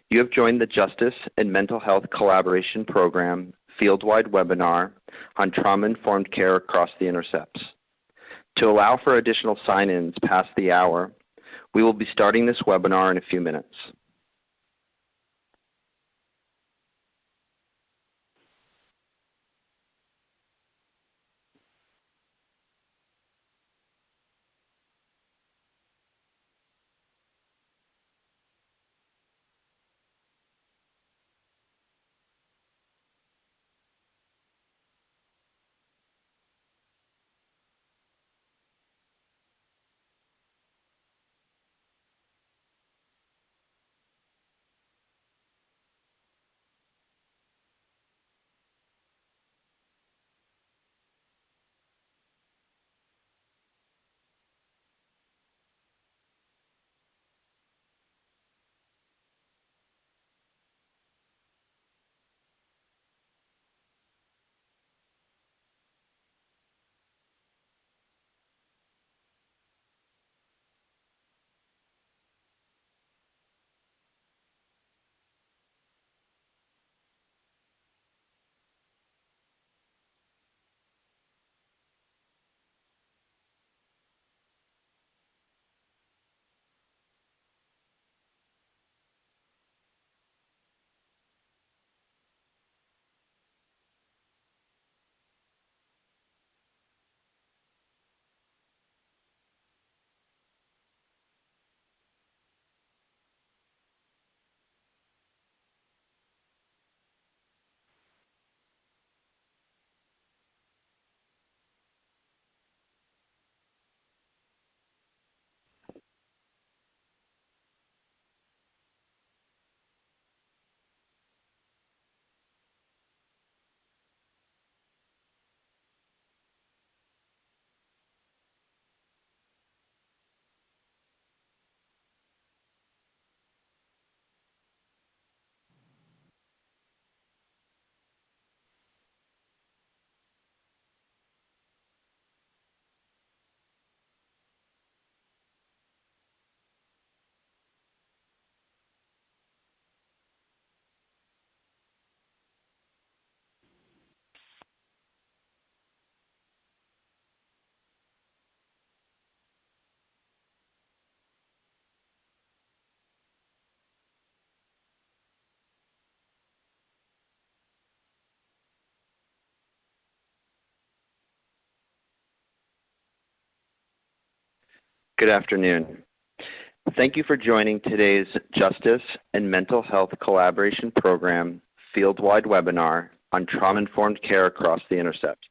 You have joined the Justice and Mental Health Collaboration Program field-wide webinar on trauma-informed care across the Intercepts. To allow for additional sign-ins past the hour, we will be starting this webinar in a few minutes. Good afternoon. Thank you for joining today's Justice and Mental Health Collaboration Program field-wide webinar on trauma-informed care across the Intercept.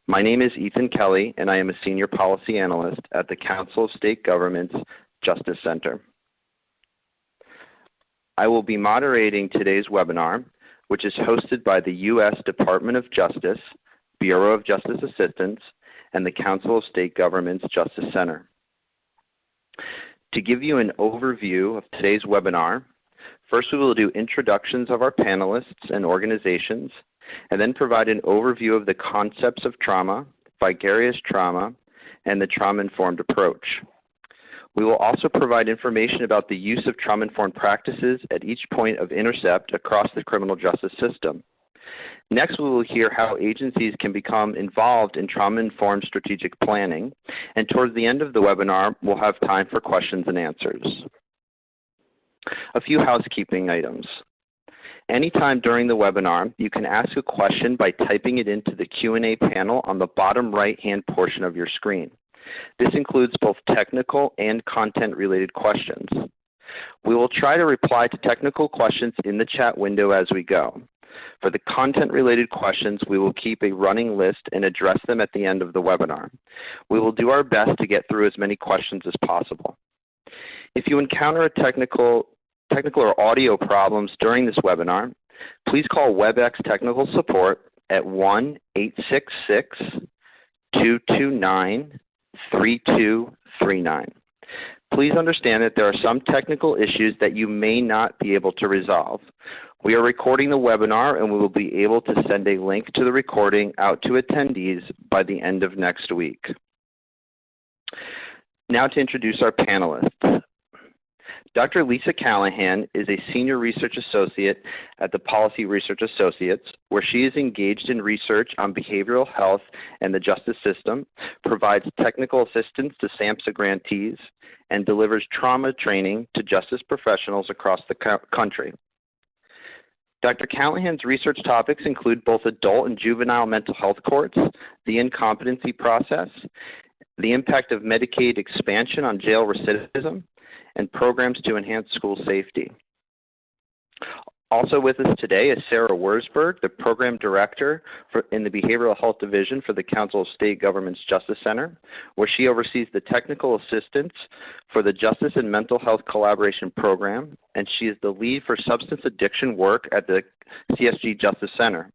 My name is Ethan Kelly, and I am a Senior Policy Analyst at the Council of State Governments Justice Center. I will be moderating today's webinar, which is hosted by the U.S. Department of Justice, Bureau of Justice Assistance, and the Council of State Governments Justice Center. To give you an overview of today's webinar, first we will do introductions of our panelists and organizations, and then provide an overview of the concepts of trauma, vicarious trauma, and the trauma-informed approach. We will also provide information about the use of trauma-informed practices at each point of intercept across the criminal justice system. Next, we will hear how agencies can become involved in trauma-informed strategic planning, and towards the end of the webinar, we'll have time for questions and answers. A few housekeeping items. Anytime during the webinar, you can ask a question by typing it into the Q&A panel on the bottom right-hand portion of your screen. This includes both technical and content-related questions. We will try to reply to technical questions in the chat window as we go. For the content-related questions, we will keep a running list and address them at the end of the webinar. We will do our best to get through as many questions as possible. If you encounter a technical or audio problems during this webinar, please call WebEx Technical Support at 1-866-229-3239. Please understand that there are some technical issues that you may not be able to resolve. We are recording the webinar, and we will be able to send a link to the recording out to attendees by the end of next week. Now to introduce our panelists. Dr. Lisa Callahan is a Senior Research Associate at the Policy Research Associates, where she is engaged in research on behavioral health and the justice system, provides technical assistance to SAMHSA grantees, and delivers trauma training to justice professionals across the country. Dr. Callahan's research topics include both adult and juvenile mental health courts, the incompetency process, the impact of Medicaid expansion on jail recidivism, and programs to enhance school safety. Also with us today is Sarah Wurzburg, the Program Director in the Behavioral Health Division for the Council of State Governments Justice Center, where she oversees the technical assistance for the Justice and Mental Health Collaboration Program, and she is the lead for substance addiction work at the CSG Justice Center.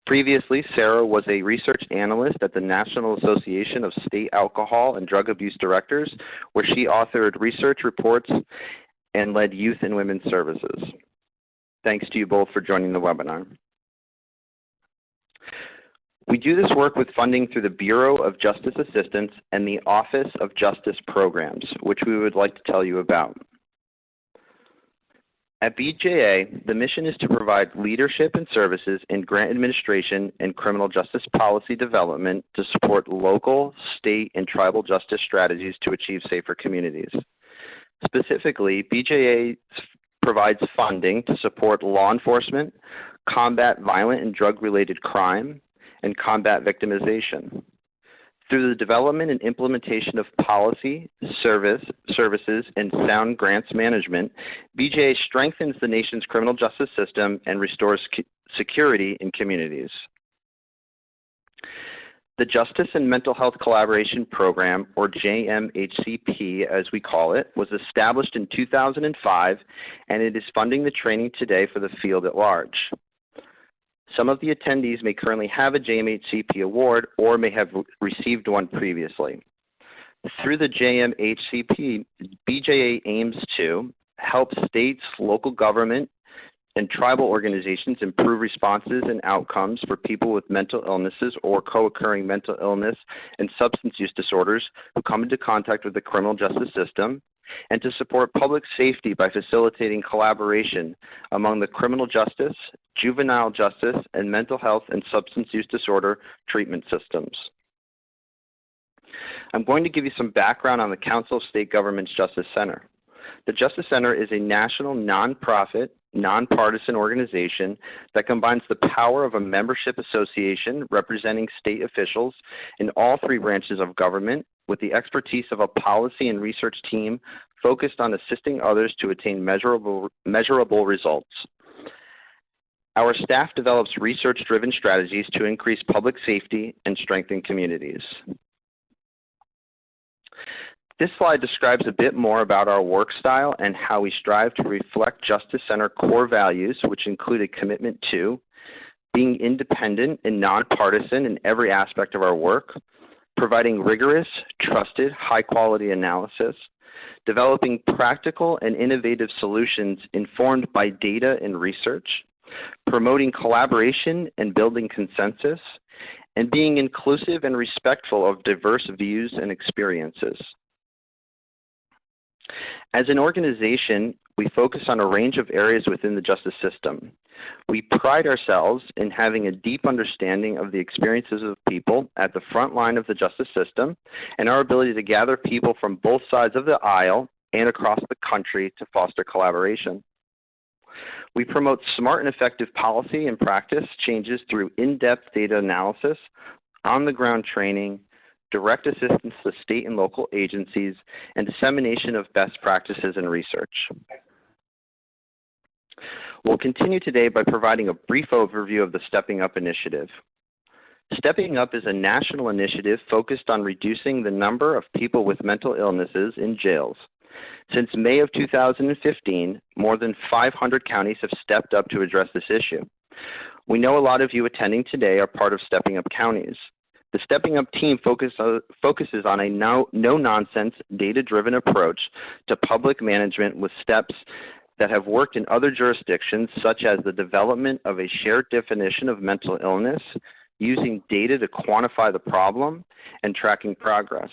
Previously, Sarah was a research analyst at the National Association of State Alcohol and Drug Abuse Directors, where she authored research reports and led youth and women's services. Thanks to you both for joining the webinar. We do this work with funding through the Bureau of Justice Assistance and the Office of Justice Programs, which we would like to tell you about. At BJA, the mission is to provide leadership and services in grant administration and criminal justice policy development to support local, state, and tribal justice strategies to achieve safer communities. Specifically, BJA provides funding to support law enforcement, combat violent and drug-related crime, and combat victimization. Through the development and implementation of policy, services, and sound grants management, BJA strengthens the nation's criminal justice system and restores security in communities. The Justice and Mental Health Collaboration Program, or JMHCP as we call it, was established in 2005, and it is funding the training today for the field at large. Some of the attendees may currently have a JMHCP award or may have received one previously. Through the JMHCP, BJA aims to help states, local government, and tribal organizations improve responses and outcomes for people with mental illnesses or co-occurring mental illness and substance use disorders who come into contact with the criminal justice system, and to support public safety by facilitating collaboration among the criminal justice, juvenile justice, and mental health and substance use disorder treatment systems. I'm going to give you some background on the Council of State Governments Justice Center. The Justice Center is a national nonprofit, nonpartisan organization that combines the power of a membership association representing state officials in all three branches of government with the expertise of a policy and research team focused on assisting others to attain measurable results. Our staff develops research-driven strategies to increase public safety and strengthen communities. This slide describes a bit more about our work style and how we strive to reflect Justice Center core values, which include a commitment to being independent and nonpartisan in every aspect of our work, providing rigorous, trusted, high-quality analysis, developing practical and innovative solutions informed by data and research, promoting collaboration and building consensus, and being inclusive and respectful of diverse views and experiences. As an organization, we focus on a range of areas within the justice system. We pride ourselves in having a deep understanding of the experiences of people at the front line of the justice system and our ability to gather people from both sides of the aisle and across the country to foster collaboration. We promote smart and effective policy and practice changes through in-depth data analysis, on-the-ground training, direct assistance to state and local agencies, and dissemination of best practices and research. We'll continue today by providing a brief overview of the Stepping Up initiative. Stepping Up is a national initiative focused on reducing the number of people with mental illnesses in jails. Since May of 2015, more than 500 counties have stepped up to address this issue. We know a lot of you attending today are part of Stepping Up counties. The Stepping Up team focuses on a no-nonsense, data-driven approach to public management with steps that have worked in other jurisdictions, such as the development of a shared definition of mental illness, using data to quantify the problem, and tracking progress.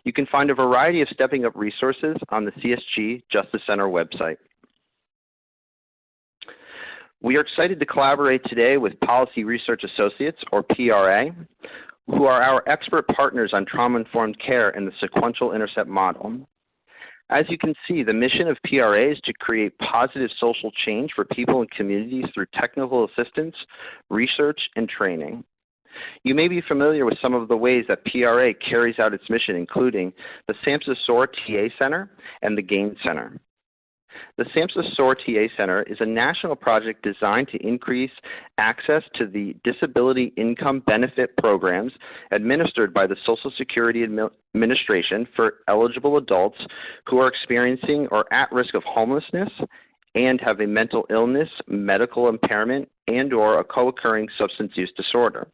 You can find a variety of Stepping Up resources on the CSG Justice Center website. We are excited to collaborate today with Policy Research Associates, or PRA, who are our expert partners on trauma-informed care in the sequential intercept model. As you can see, the mission of PRA is to create positive social change for people and communities through technical assistance, research, and training. You may be familiar with some of the ways that PRA carries out its mission, including the SAMHSA SOAR TA Center and the GAIN Center. The SAMHSA SOAR TA Center is a national project designed to increase access to the disability income benefit programs administered by the Social Security Administration for eligible adults who are experiencing or at risk of homelessness and have a mental illness, medical impairment, and/or a co-occurring substance use disorder.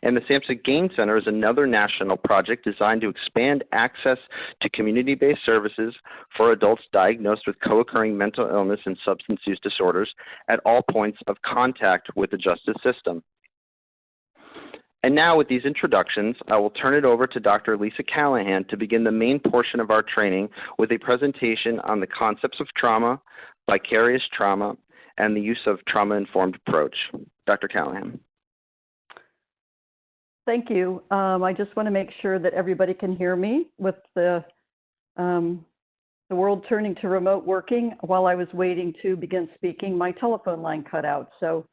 And the SAMHSA GAIN Center is another national project designed to expand access to community-based services for adults diagnosed with co-occurring mental illness and substance use disorders at all points of contact with the justice system. And now, with these introductions, I will turn it over to Dr. Lisa Callahan to begin the main portion of our training with a presentation on the concepts of trauma, vicarious trauma, and the use of trauma-informed approach. Dr. Callahan. Thank you. I just want to make sure that everybody can hear me with the world turning to remote working. While I was waiting to begin speaking, my telephone line cut out. So,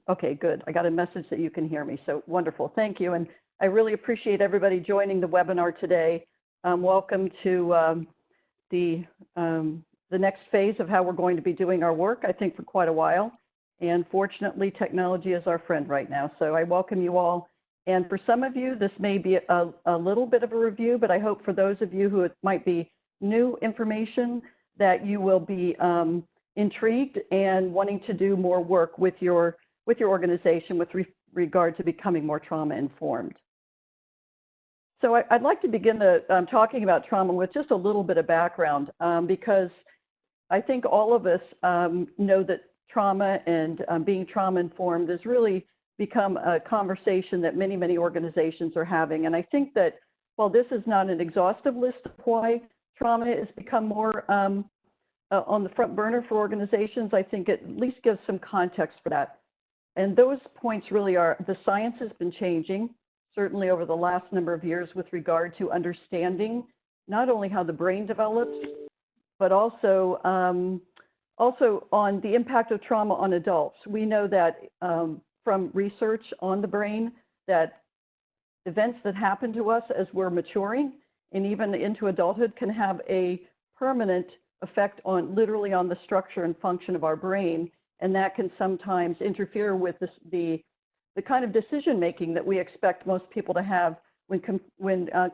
okay, good. I got a message that you can hear me. So wonderful. Thank you. And I really appreciate everybody joining the webinar today. Welcome to the next phase of how we're going to be doing our work, I think, for quite a while. And fortunately, technology is our friend right now. So I welcome you all. And for some of you, this may be a little bit of a review, but I hope for those of you who it might be new information that you will be intrigued and wanting to do more work with your organization with regard to becoming more trauma informed. So I'd like to begin talking about trauma with just a little bit of background because I think all of us know that trauma and being trauma informed has really become a conversation that many, many organizations are having. And I think that while this is not an exhaustive list of why trauma has become more on the front burner for organizations, I think it at least gives some context for that. And those points really are the science has been changing, certainly over the last number of years with regard to understanding not only how the brain develops, but also on the impact of trauma on adults. We know that from research on the brain that events that happen to us as we're maturing and even into adulthood can have a permanent effect on literally on the structure and function of our brain. And that can sometimes interfere with the kind of decision making that we expect most people to have when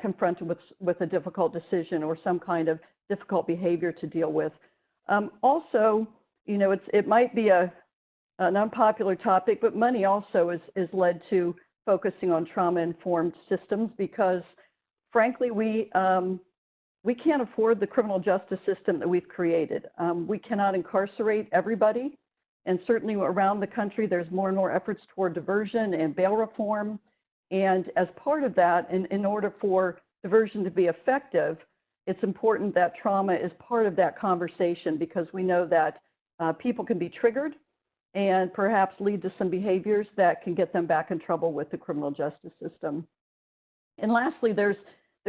confronted with a difficult decision or some kind of difficult behavior to deal with. Also, you know, it might be an unpopular topic, but money also is led to focusing on trauma-informed systems because, frankly, we can't afford the criminal justice system that we've created. We cannot incarcerate everybody, and certainly around the country, there's more and more efforts toward diversion and bail reform. And as part of that, in order for diversion to be effective, it's important that trauma is part of that conversation because we know that people can be triggered and perhaps lead to some behaviors that can get them back in trouble with the criminal justice system. And lastly, there's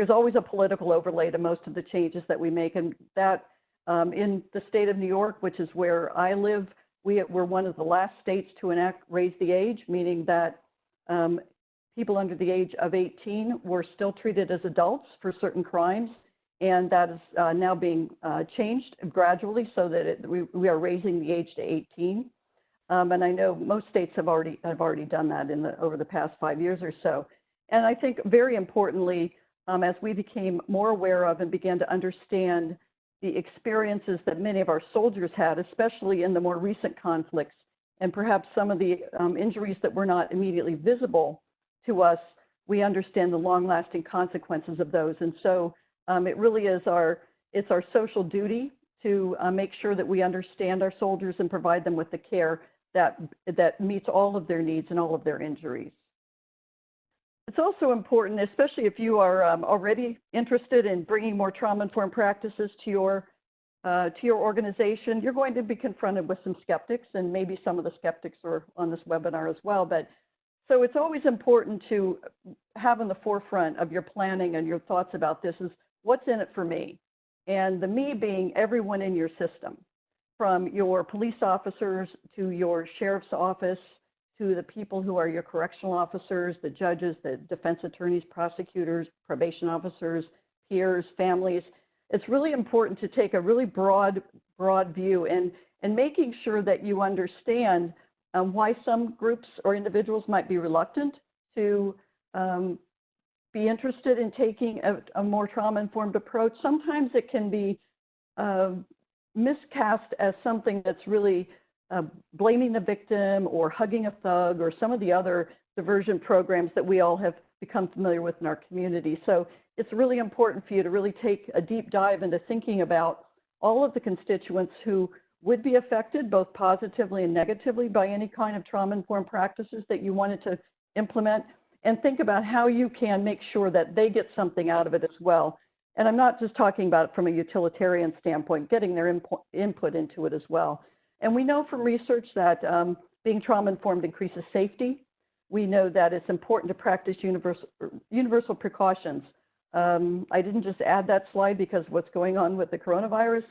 always a political overlay to most of the changes that we make, and that in the state of New York, which is where I live, we're one of the last states to enact raise the age, meaning that people under the age of 18 were still treated as adults for certain crimes. And that is now being changed gradually so that we are raising the age to 18. And I know most states have already done that over the past 5 years or so. And I think very importantly, as we became more aware of and began to understand the experiences that many of our soldiers had, especially in the more recent conflicts, and perhaps some of the injuries that were not immediately visible to us, we understand the long-lasting consequences of those. And so it really is it's our social duty to make sure that we understand our soldiers and provide them with the care that meets all of their needs and all of their injuries. It's also important, especially if you are already interested in bringing more trauma-informed practices to your organization. You're going to be confronted with some skeptics, and maybe some of the skeptics are on this webinar as well. But so it's always important to have in the forefront of your planning and your thoughts about this is what's in it for me, and the me being everyone in your system, from your police officers to your sheriff's office, to the people who are your correctional officers, the judges, the defense attorneys, prosecutors, probation officers, peers, families. It's really important to take a really broad view and making sure that you understand why some groups or individuals might be reluctant to be interested in taking a more trauma-informed approach. Sometimes it can be miscast as something that's really blaming the victim or hugging a thug or some of the other diversion programs that we all have become familiar with in our community. So it's really important for you to really take a deep dive into thinking about all of the constituents who would be affected both positively and negatively by any kind of trauma-informed practices that you wanted to implement, and think about how you can make sure that they get something out of it as well. And I'm not just talking about it from a utilitarian standpoint, getting their input into it as well. And we know from research that being trauma-informed increases safety. We know that it's important to practice universal precautions. I didn't just add that slide because of what's going on with the coronavirus,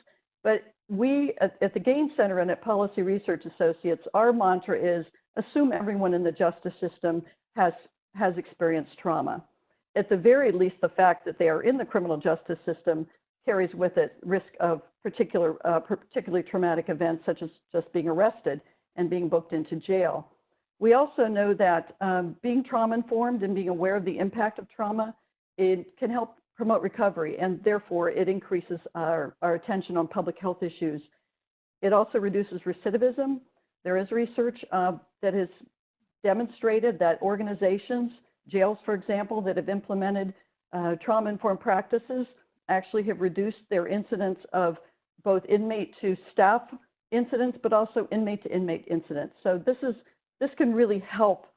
but we at the Gain Center and at Policy Research Associates, our mantra is assume everyone in the justice system has experienced trauma. At the very least, the fact that they are in the criminal justice system carries with it risk of particularly traumatic events, such as just being arrested and being booked into jail. We also know that being trauma-informed and being aware of the impact of trauma, it can help promote recovery, and therefore it increases our attention on public health issues. It also reduces recidivism. There is research that has demonstrated that organizations, jails, for example, that have implemented trauma-informed practices actually have reduced their incidence of both inmate to staff incidents, but also inmate to inmate incidents. So this can really help.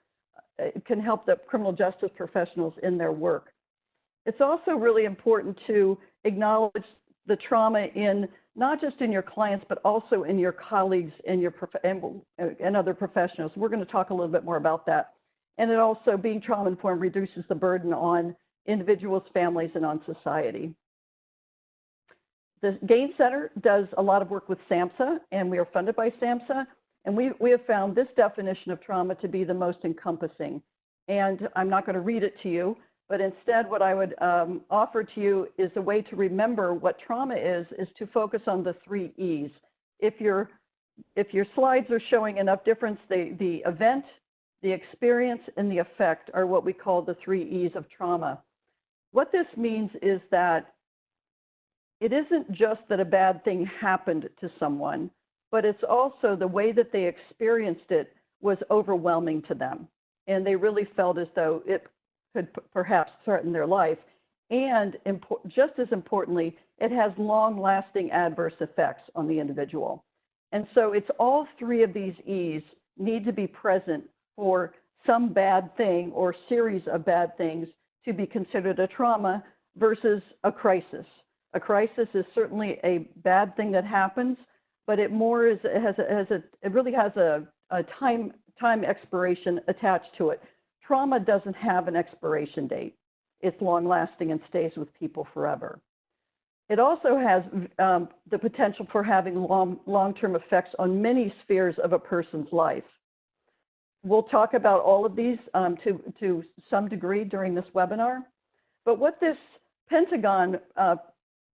It can help the criminal justice professionals in their work. It's also really important to acknowledge the trauma in not just in your clients, but also in your colleagues and and other professionals. We're going to talk a little bit more about that. And it also, being trauma-informed, reduces the burden on individuals, families, and on society. The Gain Center does a lot of work with SAMHSA, and we are funded by SAMHSA. And we have found this definition of trauma to be the most encompassing. And I'm not going to read it to you, but instead what I would offer to you is a way to remember what trauma is to focus on the 3 E's. If your slides are showing enough difference, the event, the experience, and the effect are what we call the 3 E's of trauma. What this means is that it isn't just that a bad thing happened to someone, but it's also the way that they experienced it was overwhelming to them. And they really felt as though it could perhaps threaten their life. And just as importantly, it has long-lasting adverse effects on the individual. And so it's all 3 of these E's need to be present for some bad thing or series of bad things to be considered a trauma versus a crisis. A crisis is certainly a bad thing that happens, but it more is, it really has a time expiration attached to it. Trauma doesn't have an expiration date. It's long lasting and stays with people forever. It also has the potential for having long-term effects on many spheres of a person's life. We'll talk about all of these to some degree during this webinar, but what this pentagon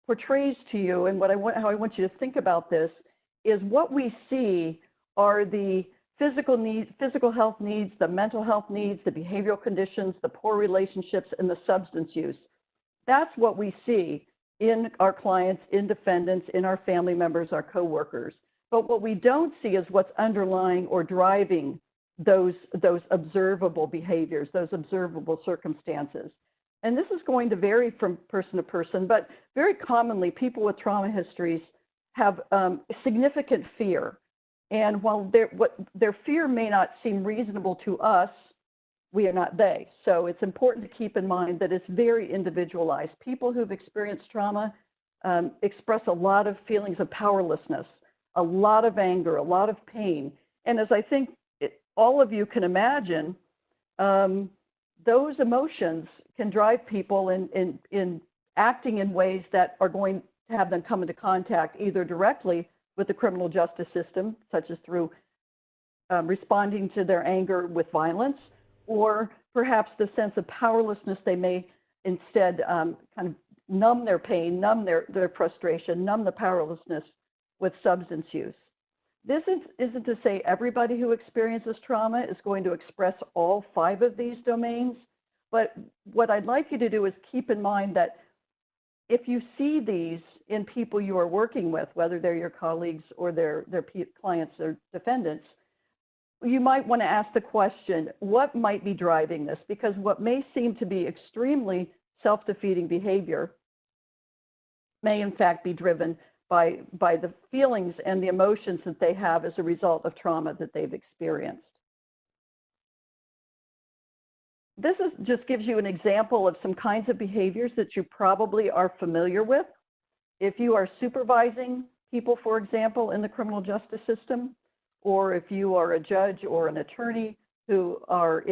portrays to you, and how I want you to think about this, is what we see are the physical needs, physical health needs, the mental health needs, the behavioral conditions, the poor relationships, and the substance use. That's what we see in our clients, in defendants, in our family members, our coworkers. But what we don't see is what's underlying or driving those observable behaviors, those observable circumstances. And this is going to vary from person to person, but very commonly people with trauma histories have significant fear. And while their fear may not seem reasonable to us, we are not they. So it's important to keep in mind that it's very individualized. People who've experienced trauma express a lot of feelings of powerlessness, a lot of anger, a lot of pain. And as I think all of you can imagine, those emotions can drive people in acting in ways that are going to have them come into contact either directly with the criminal justice system, such as through responding to their anger with violence, or perhaps the sense of powerlessness. They may instead kind of numb their pain, numb their frustration, numb the powerlessness with substance use. This isn't to say everybody who experiences trauma is going to express all 5 of these domains, but what I'd like you to do is keep in mind that if you see these in people you are working with, whether they're your colleagues or their clients or defendants, you might want to ask the question, what might be driving this? Because what may seem to be extremely self-defeating behavior may in fact be driven by the feelings and the emotions that they have as a result of trauma that they've experienced. This just gives you an example of some kinds of behaviors that you probably are familiar with. If you are supervising people, for example, in the criminal justice system, or if you are a judge or an attorney who are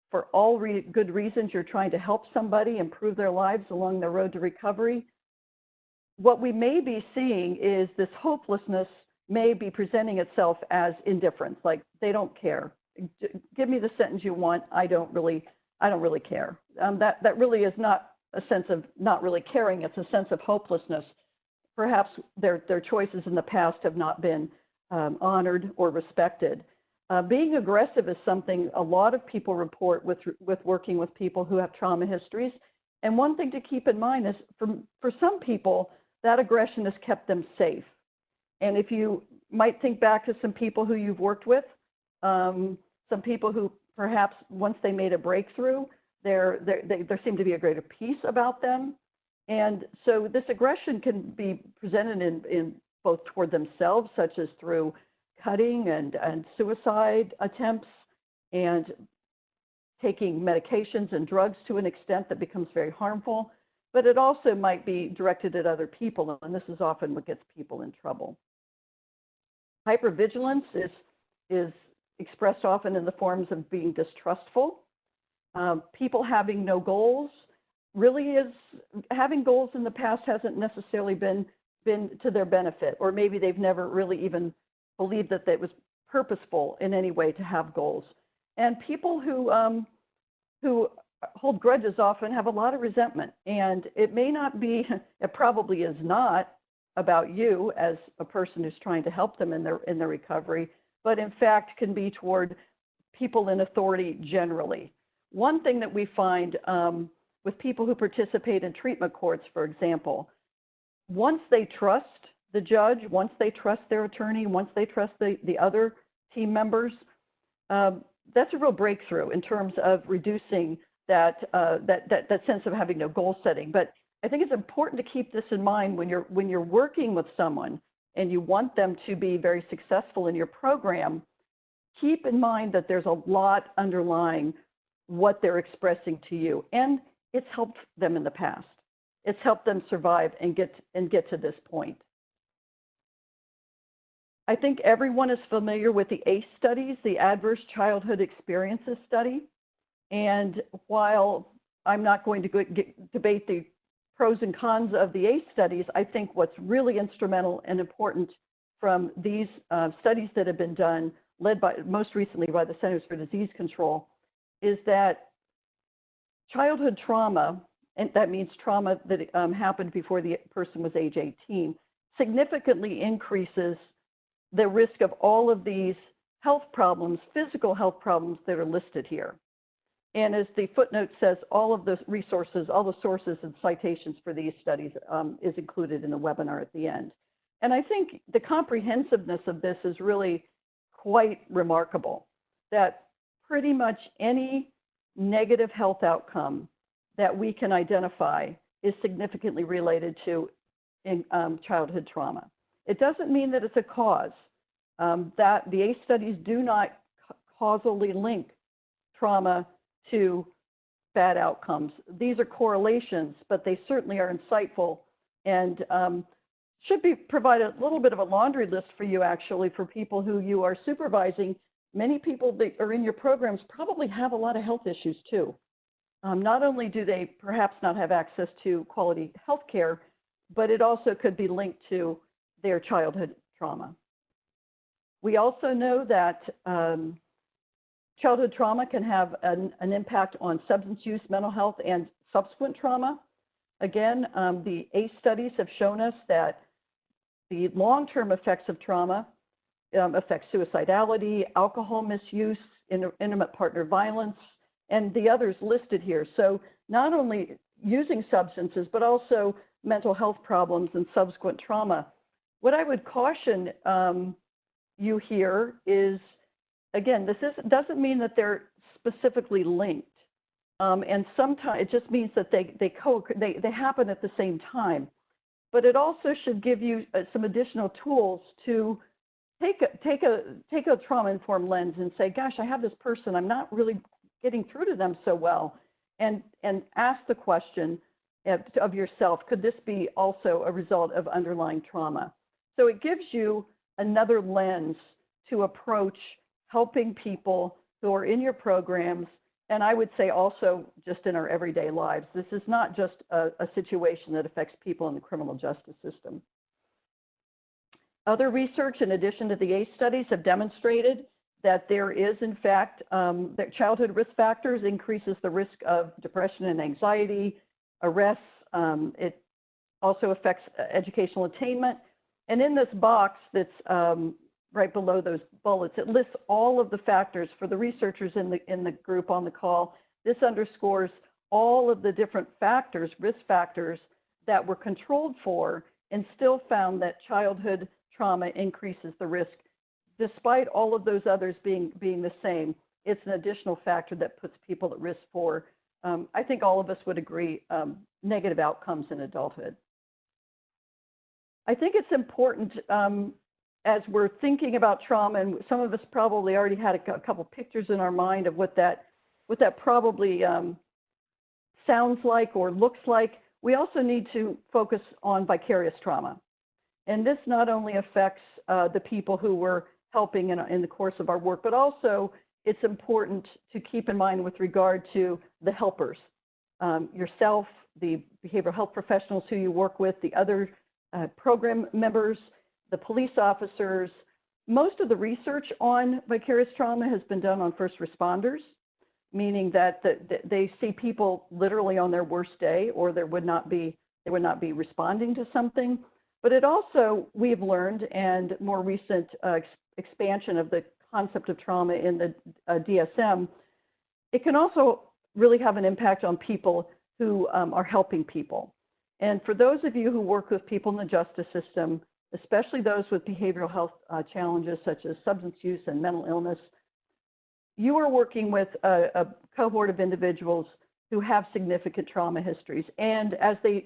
for all good reasons, you're trying to help somebody improve their lives along their road to recovery, what we may be seeing is this hopelessness may be presenting itself as indifference, like they don't care. Give me the sentence you want. I don't really care. That really is not a sense of not really caring. It's a sense of hopelessness. Perhaps their choices in the past have not been honored or respected. Being aggressive is something a lot of people report with working with people who have trauma histories. And one thing to keep in mind is for some people, that aggression has kept them safe. And if you might think back to some people who you've worked with, some people who perhaps once they made a breakthrough, there seemed to be a greater peace about them. And so this aggression can be presented in both toward themselves, such as through cutting and suicide attempts and taking medications and drugs to an extent that becomes very harmful. But it also might be directed at other people, and this is often what gets people in trouble. Hypervigilance is expressed often in the forms of being distrustful. People having no goals really is, having goals in the past hasn't necessarily been to their benefit, or maybe they've never really even believed that it was purposeful in any way to have goals. And people who hold grudges often have a lot of resentment, and it may not be, it probably is not about you as a person who's trying to help them in their recovery, but in fact can be toward people in authority generally. One thing that we find with people who participate in treatment courts, for example, once they trust the judge, once they trust their attorney, once they trust the other team members, that's a real breakthrough in terms of reducing that sense of having no goal setting. But I think it's important to keep this in mind when you're working with someone and you want them to be very successful in your program. Keep in mind that there's a lot underlying what they're expressing to you, and it's helped them in the past. It's helped them survive and get to this point. I think everyone is familiar with the ACE studies, the Adverse Childhood Experiences study. And while I'm not going to debate the pros and cons of the ACE studies, I think what's really instrumental and important from these studies that have been done, led by most recently by the Centers for Disease Control, is that childhood trauma, and that means trauma that happened before the person was age 18, significantly increases the risk of all of these health problems, physical health problems that are listed here. And as the footnote says, all of the resources, all the sources and citations for these studies is included in the webinar at the end. And I think the comprehensiveness of this is really quite remarkable, that pretty much any negative health outcome that we can identify is significantly related to childhood trauma. It doesn't mean that it's a cause. That the ACE studies do not causally link trauma to bad outcomes. These are correlations, but they certainly are insightful and should provide a little bit of a laundry list for you, actually, for people who you are supervising. Many people that are in your programs probably have a lot of health issues too. Not only do they perhaps not have access to quality health care, but it also could be linked to their childhood trauma. We also know that childhood trauma can have an impact on substance use, mental health, and subsequent trauma. Again, the ACE studies have shown us that the long-term effects of trauma affect suicidality, alcohol misuse, intimate partner violence, and the others listed here. So not only using substances, but also mental health problems and subsequent trauma. What I would caution you here is, again, doesn't mean that they're specifically linked. And sometimes it just means that they happen at the same time. But it also should give you some additional tools to take a trauma-informed lens and say, gosh, I have this person, I'm not really getting through to them so well, and ask the question of yourself, could this be also a result of underlying trauma? So it gives you another lens to approach helping people who are in your programs, and I would say also just in our everyday lives. This is not just a situation that affects people in the criminal justice system. Other research, in addition to the ACE studies, have demonstrated that there is, in fact, that childhood risk factors increases the risk of depression and anxiety, arrests. It also affects educational attainment. And in this box that's right below those bullets, it lists all of the factors for the researchers in the group on the call. This underscores all of the different factors, risk factors, that were controlled for and still found that childhood trauma increases the risk. Despite all of those others being the same, it's an additional factor that puts people at risk for, I think all of us would agree, negative outcomes in adulthood. I think it's important as we're thinking about trauma, and some of us probably already had a couple pictures in our mind of what that probably sounds like or looks like. We also need to focus on vicarious trauma. And this not only affects the people who we're helping in the course of our work, but also it's important to keep in mind with regard to the helpers, yourself, the behavioral health professionals who you work with, the other program members, the police officers. Most of the research on vicarious trauma has been done on first responders, meaning that they see people literally on their worst day, or they would not be responding to something. But it also, we've learned, and more recent expansion of the concept of trauma in the DSM, it can also really have an impact on people who are helping people. And for those of you who work with people in the justice system, especially those with behavioral health challenges such as substance use and mental illness, you are working with a cohort of individuals who have significant trauma histories. And as they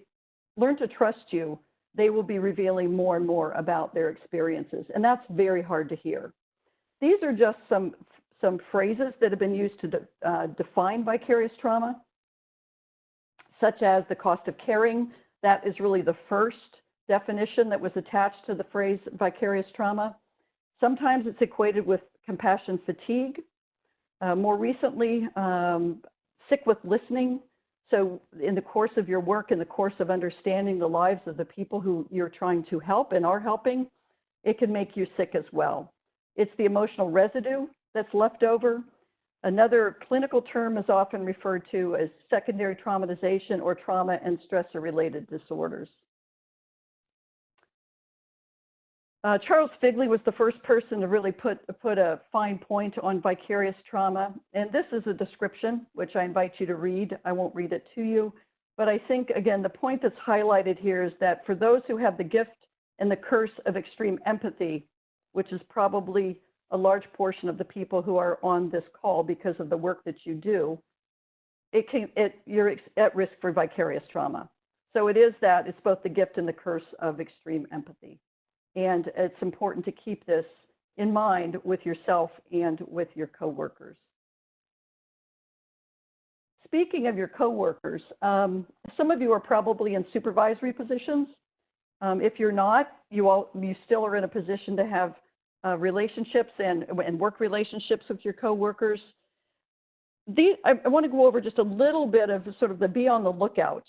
learn to trust you, they will be revealing more and more about their experiences. And that's very hard to hear. These are just some phrases that have been used to define vicarious trauma, such as the cost of caring. That is really the first definition that was attached to the phrase vicarious trauma. Sometimes it's equated with compassion fatigue. More recently, sick with listening. So in the course of your work, in the course of understanding the lives of the people who you're trying to help and are helping, it can make you sick as well. It's the emotional residue that's left over. Another clinical term is often referred to as secondary traumatization or trauma and stressor-related disorders. Charles Figley was the first person to really put a fine point on vicarious trauma. And this is a description, which I invite you to read. I won't read it to you. But I think, again, the point that's highlighted here is that for those who have the gift and the curse of extreme empathy, which is probably a large portion of the people who are on this call because of the work that you do, you're at risk for vicarious trauma. So it's both the gift and the curse of extreme empathy. And it's important to keep this in mind with yourself and with your coworkers. speaking of your coworkers, some of you are probably in supervisory positions. If you're not, you still are in a position to have relationships and work relationships with your coworkers. I want to go over just a little bit of sort of the be on the lookout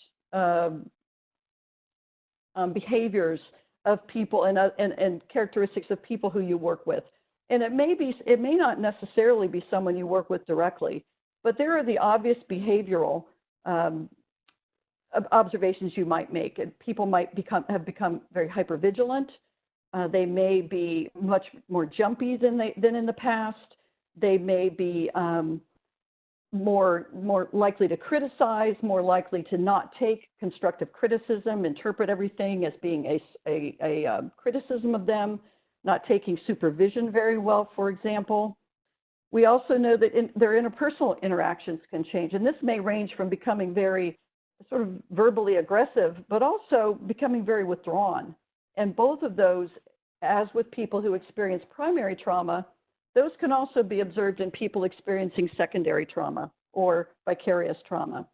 behaviors of people and characteristics of people who you work with. And it may not necessarily be someone you work with directly, but there are the obvious behavioral observations you might make. And people might have become very hypervigilant. They may be much more jumpy than in the past. They may be more likely to criticize, more likely to not take constructive criticism, interpret everything as being a criticism of them, not taking supervision very well, for example. We also know that their interpersonal interactions can change, and this may range from becoming very sort of verbally aggressive, but also becoming very withdrawn. And both of those, as with people who experience primary trauma, those can also be observed in people experiencing secondary trauma or vicarious trauma.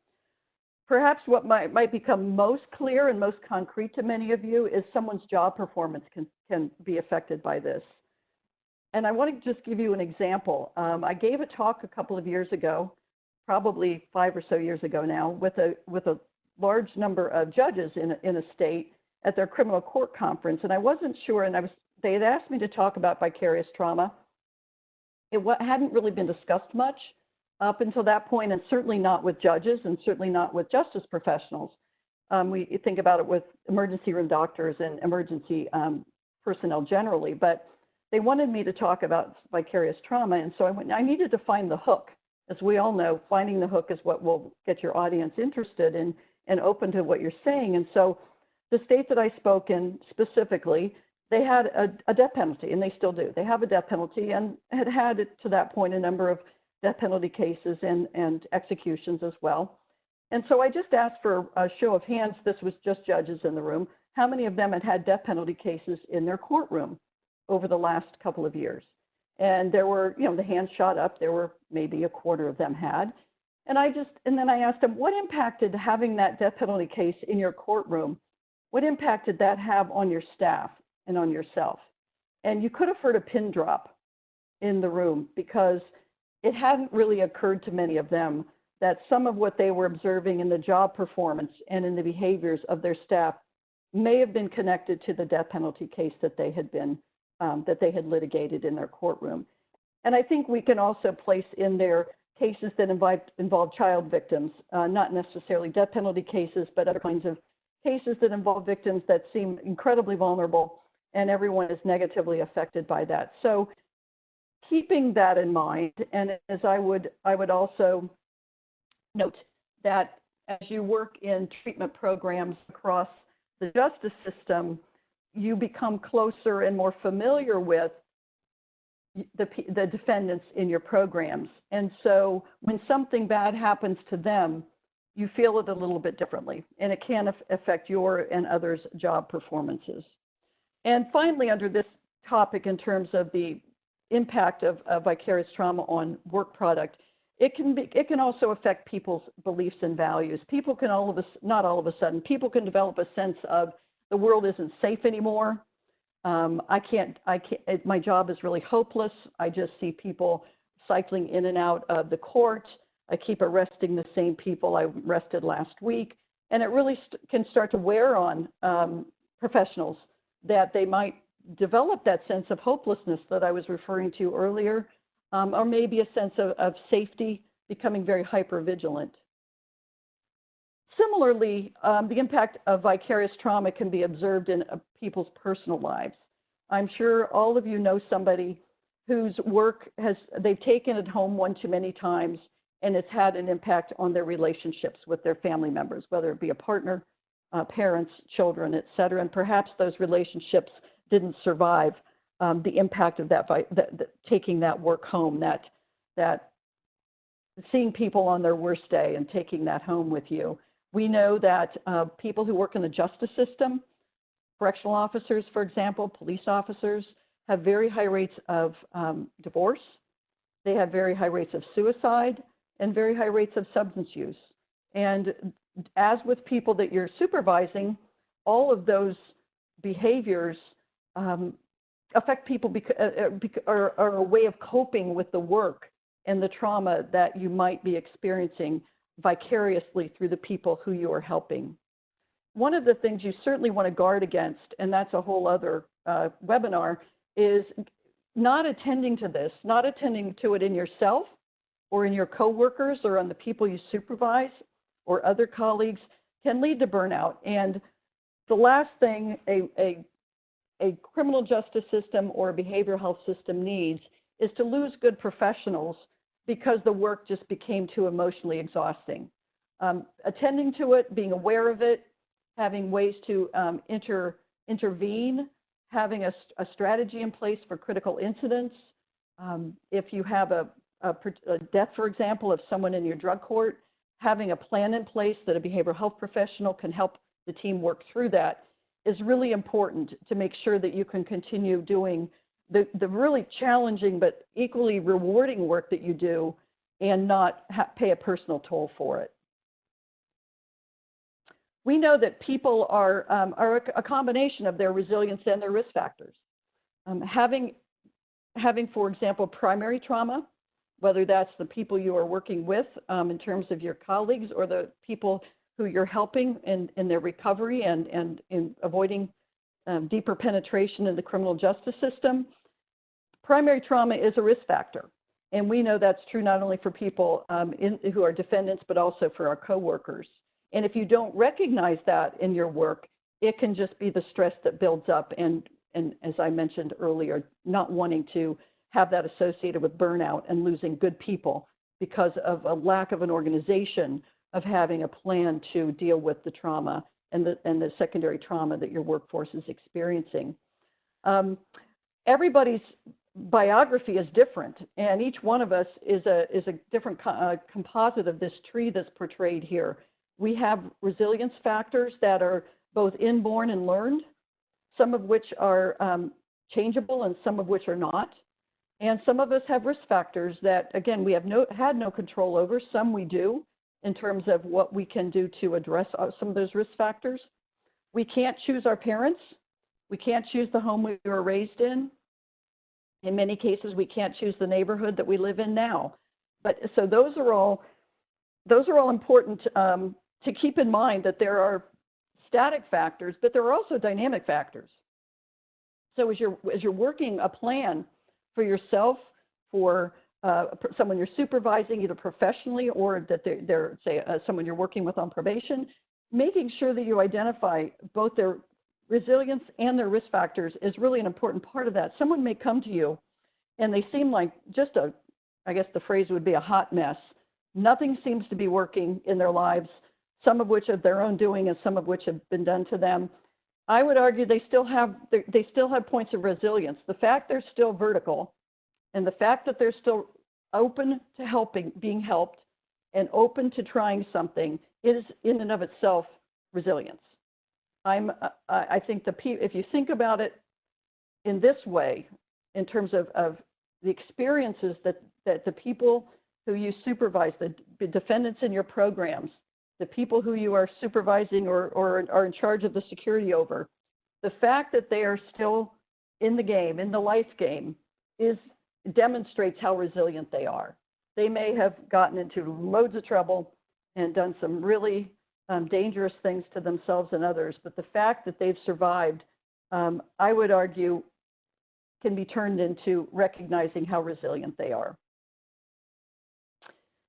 Perhaps what might become most clear and most concrete to many of you is someone's job performance can be affected by this. And I want to just give you an example. I gave a talk a couple of years ago, probably 5 or so years ago now, with a large number of judges in a state at their criminal court conference. And I wasn't sure, and they had asked me to talk about vicarious trauma. It hadn't really been discussed much up until that point, and certainly not with judges and certainly not with justice professionals. We think about it with emergency room doctors and emergency personnel generally, but they wanted me to talk about vicarious trauma, and so I needed to find the hook. As we all know, finding the hook is what will get your audience interested and open to what you're saying. And so the state that I spoke in specifically, they had a death penalty, and they still do. They have a death penalty and had to that point a number of death penalty cases and executions as well. And so I just asked for a show of hands. This was just judges in the room. How many of them had death penalty cases in their courtroom over the last couple of years? And there were, the hands shot up. There were maybe a quarter of them had. And then I asked them, what impact did having that death penalty case in your courtroom, what impact did that have on your staff and on yourself? And you could have heard a pin drop in the room, because it hadn't really occurred to many of them that some of what they were observing in the job performance and in the behaviors of their staff may have been connected to the death penalty case that they had litigated in their courtroom. And I think we can also place in there cases that involve child victims, not necessarily death penalty cases, but other kinds of cases that involve victims that seem incredibly vulnerable, and everyone is negatively affected by that. So keeping that in mind, and as I would also note that as you work in treatment programs across the justice system, you become closer and more familiar with the defendants in your programs. And so when something bad happens to them, you feel it a little bit differently, and it can affect your and others' job performances. And finally, under this topic, in terms of the impact of vicarious trauma on work product, it can also affect people's beliefs and values. People can not all of a sudden, people can develop a sense of the world isn't safe anymore. My job is really hopeless. I just see people cycling in and out of the court. I keep arresting the same people I arrested last week. And it really can start to wear on professionals, that they might develop that sense of hopelessness that I was referring to earlier, or maybe a sense of safety, becoming very hypervigilant. Similarly, the impact of vicarious trauma can be observed in people's personal lives. I'm sure all of you know somebody whose work they've taken it home one too many times, and it's had an impact on their relationships with their family members, whether it be a partner, parents, children, et cetera. And perhaps those relationships didn't survive the impact of taking that work home, that seeing people on their worst day and taking that home with you. We know that people who work in the justice system, correctional officers, for example, police officers, have very high rates of divorce. They have very high rates of suicide. and very high rates of substance use. And as with people that you're supervising, all of those behaviors affect people are a way of coping with the work and the trauma that you might be experiencing vicariously through the people who you are helping. One of the things you certainly want to guard against, and that's a whole other webinar, is not attending to this, not attending to it in yourself or in your coworkers or on the people you supervise or other colleagues can lead to burnout. And the last thing a criminal justice system or a behavioral health system needs is to lose good professionals because the work just became too emotionally exhausting. Attending to it, being aware of it, having ways to intervene, having a strategy in place for critical incidents. If you have a death, for example, of someone in your drug court, having a plan in place that a behavioral health professional can help the team work through that is really important to make sure that you can continue doing the really challenging but equally rewarding work that you do and not pay a personal toll for it. We know that people are a combination of their resilience and their risk factors. Having, for example, primary trauma, whether that's the people you are working with in terms of your colleagues or the people who you're helping in their recovery and in avoiding deeper penetration in the criminal justice system, primary trauma is a risk factor. And we know that's true not only for people who are defendants, but also for our coworkers. And if you don't recognize that in your work, it can just be the stress that builds up and as I mentioned earlier, not wanting to have that associated with burnout and losing good people because of a lack of an organization of having a plan to deal with the trauma and the secondary trauma that your workforce is experiencing. Everybody's biography is different, and each one of us is a different composite of this tree that's portrayed here. We have resilience factors that are both inborn and learned, some of which are changeable and some of which are not. And some of us have risk factors that, again, we have had no control over. Some we do in terms of what we can do to address some of those risk factors. We can't choose our parents. We can't choose the home we were raised in. In many cases, we can't choose the neighborhood that we live in now. But so those are all important to keep in mind, that there are static factors, but there are also dynamic factors. So as you're working a plan for yourself, for someone you're supervising, either professionally or that they're someone you're working with on probation, making sure that you identify both their resilience and their risk factors is really an important part of that. Someone may come to you and they seem like just I guess the phrase would be a hot mess. Nothing seems to be working in their lives, some of which of their own doing and some of which have been done to them. I would argue they still have points of resilience. The fact they're still vertical and the fact that they're still open to being helped and open to trying something is in and of itself resilience. I think if you think about it in this way, in terms of the experiences that the people who you supervise, the defendants in your programs, the people who you are supervising or are in charge of the security over, the fact that they are still in the game, in the life game, demonstrates how resilient they are. They may have gotten into loads of trouble and done some really dangerous things to themselves and others, but the fact that they've survived, I would argue, can be turned into recognizing how resilient they are.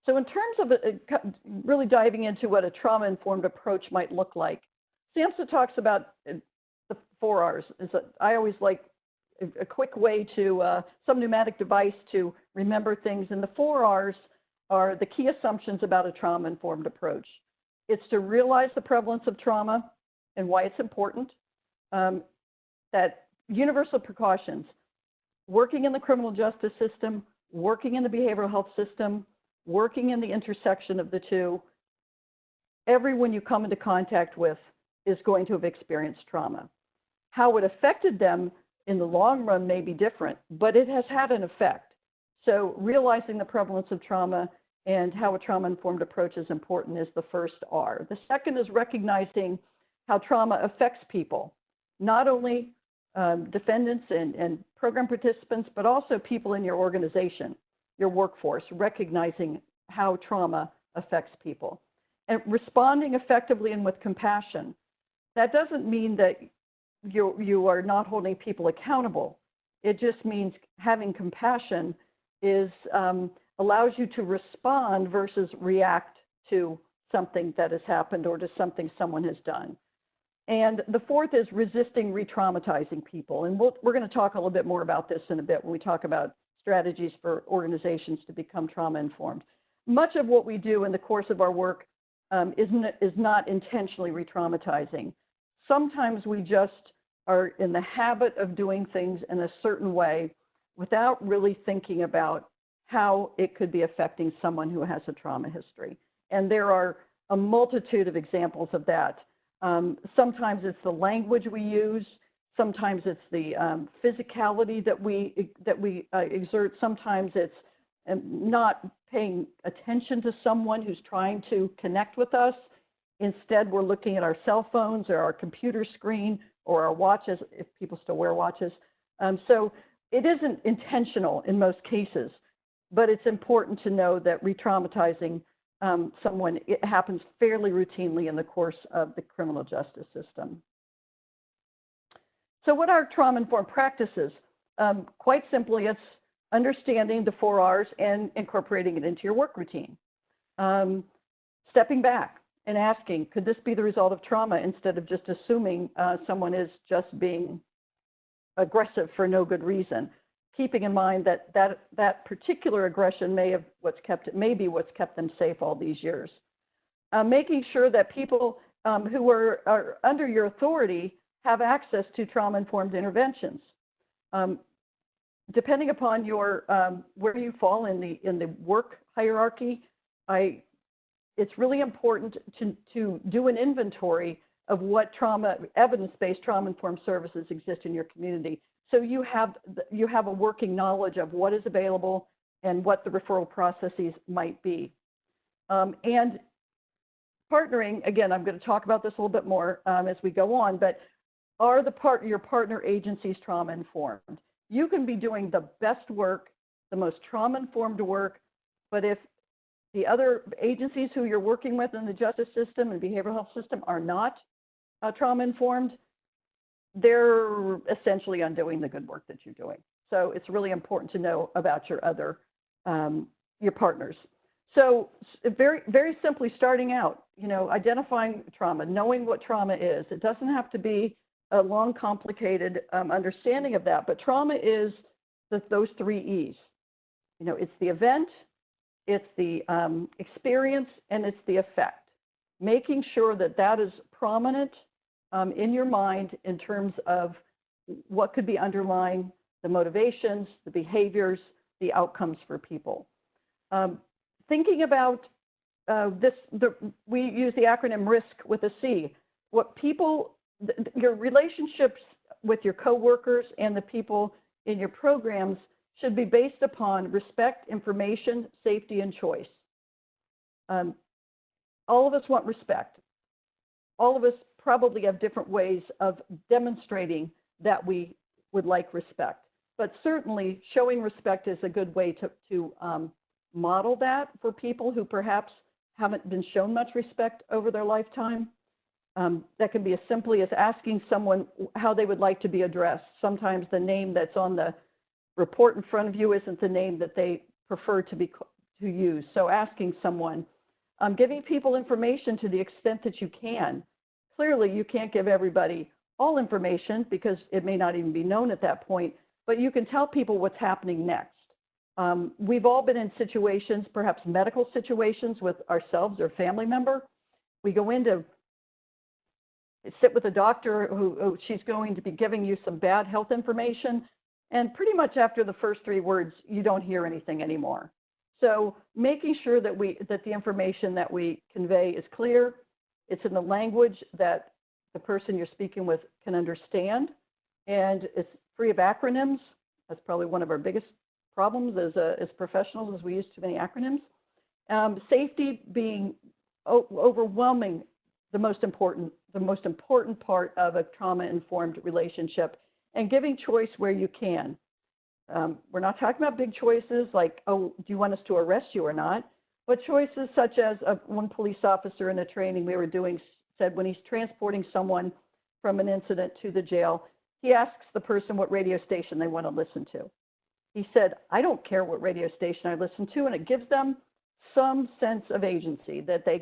So in terms of really diving into what a trauma-informed approach might look like, SAMHSA talks about the 4 Rs. I always like a quick way to, some pneumatic device to remember things. And the 4 Rs are the key assumptions about a trauma-informed approach. It's to realize the prevalence of trauma and why it's important. That universal precautions, working in the criminal justice system, working in the behavioral health system, working in the intersection of the two, everyone you come into contact with is going to have experienced trauma. How it affected them in the long run may be different, but it has had an effect. So realizing the prevalence of trauma and how a trauma-informed approach is important is the first R. The second is recognizing how trauma affects people, not only defendants and program participants, but also people in your organization, your workforce, recognizing how trauma affects people. And responding effectively and with compassion. That doesn't mean that you are not holding people accountable. It just means having compassion is allows you to respond versus react to something that has happened or to something someone has done. And the fourth is resisting re-traumatizing people. And we're going to talk a little bit more about this in a bit when we talk about strategies for organizations to become trauma-informed. Much of what we do in the course of our work is not intentionally re-traumatizing. Sometimes we just are in the habit of doing things in a certain way without really thinking about how it could be affecting someone who has a trauma history. And there are a multitude of examples of that. Sometimes it's the language we use. Sometimes it's the physicality that we exert. Sometimes it's not paying attention to someone who's trying to connect with us. Instead, we're looking at our cell phones or our computer screen or our watches, if people still wear watches. So it isn't intentional in most cases, but it's important to know that re-traumatizing someone, it happens fairly routinely in the course of the criminal justice system. So what are trauma-informed practices? Quite simply, it's understanding the 4 R's and incorporating it into your work routine. Stepping back and asking, could this be the result of trauma, instead of just assuming someone is just being aggressive for no good reason. Keeping in mind that particular aggression may be what's kept them safe all these years. Making sure that people who are under your authority have access to trauma-informed interventions. Depending upon your where you fall in the work hierarchy, it's really important to do an inventory of what evidence-based trauma-informed services exist in your community. So you have a working knowledge of what is available and what the referral processes might be. And partnering, again, I'm going to talk about this a little bit more as we go on, but are your partner agencies trauma-informed? You can be doing the best work, the most trauma-informed work, but if the other agencies who you're working with in the justice system and behavioral health system are not trauma-informed, they're essentially undoing the good work that you're doing. So it's really important to know about your other, your partners. So very, very simply starting out, identifying trauma, knowing what trauma is. It doesn't have to be a long, complicated understanding of that, but trauma is those 3 E's. It's the event, it's the experience, and it's the effect. Making sure that is prominent in your mind in terms of what could be underlying the motivations, the behaviors, the outcomes for people. Thinking about we use the acronym RISK with a C. Your relationships with your coworkers and the people in your programs should be based upon respect, information, safety, and choice. All of us want respect. All of us probably have different ways of demonstrating that we would like respect. But certainly showing respect is a good way to model that for people who perhaps haven't been shown much respect over their lifetime. That can be as simply as asking someone how they would like to be addressed. Sometimes the name that's on the report in front of you isn't the name that they prefer to use. So asking someone, giving people information to the extent that you can. Clearly, you can't give everybody all information because it may not even be known at that point, but you can tell people what's happening next. We've all been in situations, perhaps medical situations with ourselves or family member. We go in to sit with a doctor who she's going to be giving you some bad health information, and pretty much after the first 3 words, you don't hear anything anymore. So making sure that the information that we convey is clear, it's in the language that the person you're speaking with can understand, and it's free of acronyms. That's probably one of our biggest problems as professionals, is we use too many acronyms. Safety being overwhelming, the most important part of a trauma-informed relationship, and giving choice where you can. We're not talking about big choices like, oh, do you want us to arrest you or not? But choices such as one police officer in a training we were doing said when he's transporting someone from an incident to the jail, he asks the person what radio station they want to listen to. He said, I don't care what radio station I listen to, and it gives them some sense of agency that they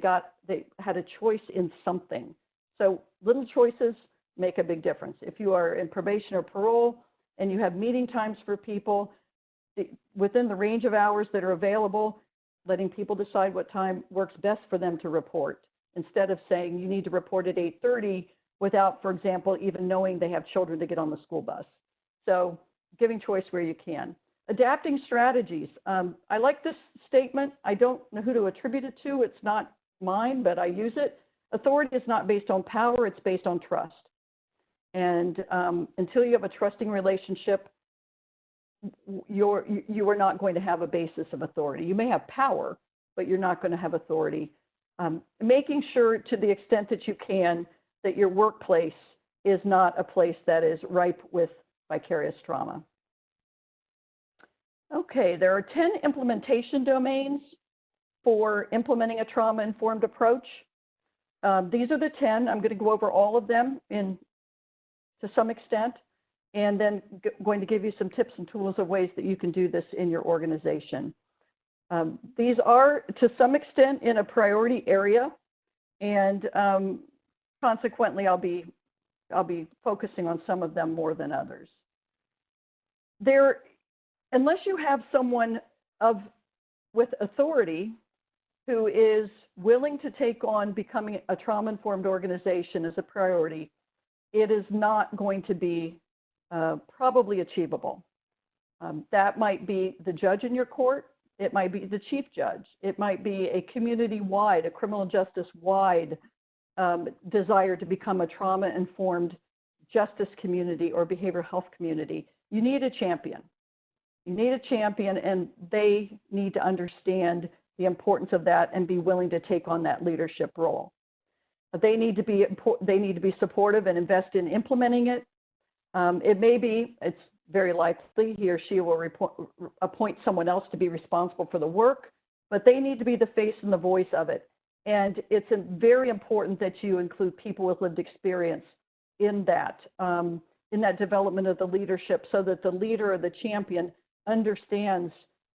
had a choice in something. So little choices make a big difference. If you are in probation or parole and you have meeting times for people within the range of hours that are available, letting people decide what time works best for them to report, instead of saying you need to report at 8:30 without, for example, even knowing they have children to get on the school bus. So giving choice where you can. Adapting strategies. I like this statement. I don't know who to attribute it to. It's not mine, but I use it. Authority is not based on power, it's based on trust. And until you have a trusting relationship, you are not going to have a basis of authority. You may have power, but you're not going to have authority. Making sure to the extent that you can that your workplace is not a place that is ripe with vicarious trauma. Okay, there are 10 implementation domains for implementing a trauma-informed approach. These are the 10. I'm going to go over all of them to some extent, and then going to give you some tips and tools of ways that you can do this in your organization. These are, to some extent, in a priority area, and consequently, I'll be focusing on some of them more than others. Unless you have someone with authority who is willing to take on becoming a trauma-informed organization as a priority, it is not going to be probably achievable. That might be the judge in your court. It might be the chief judge. It might be a community-wide, a criminal justice-wide desire to become a trauma-informed justice community or behavioral health community. You need a champion. You need a champion, and they need to understand the importance of that and be willing to take on that leadership role. They need to be supportive and invest in implementing it. It's very likely he or she will appoint someone else to be responsible for the work, but they need to be the face and the voice of it. And it's very important that you include people with lived experience in that development of the leadership, so that the leader or the champion understands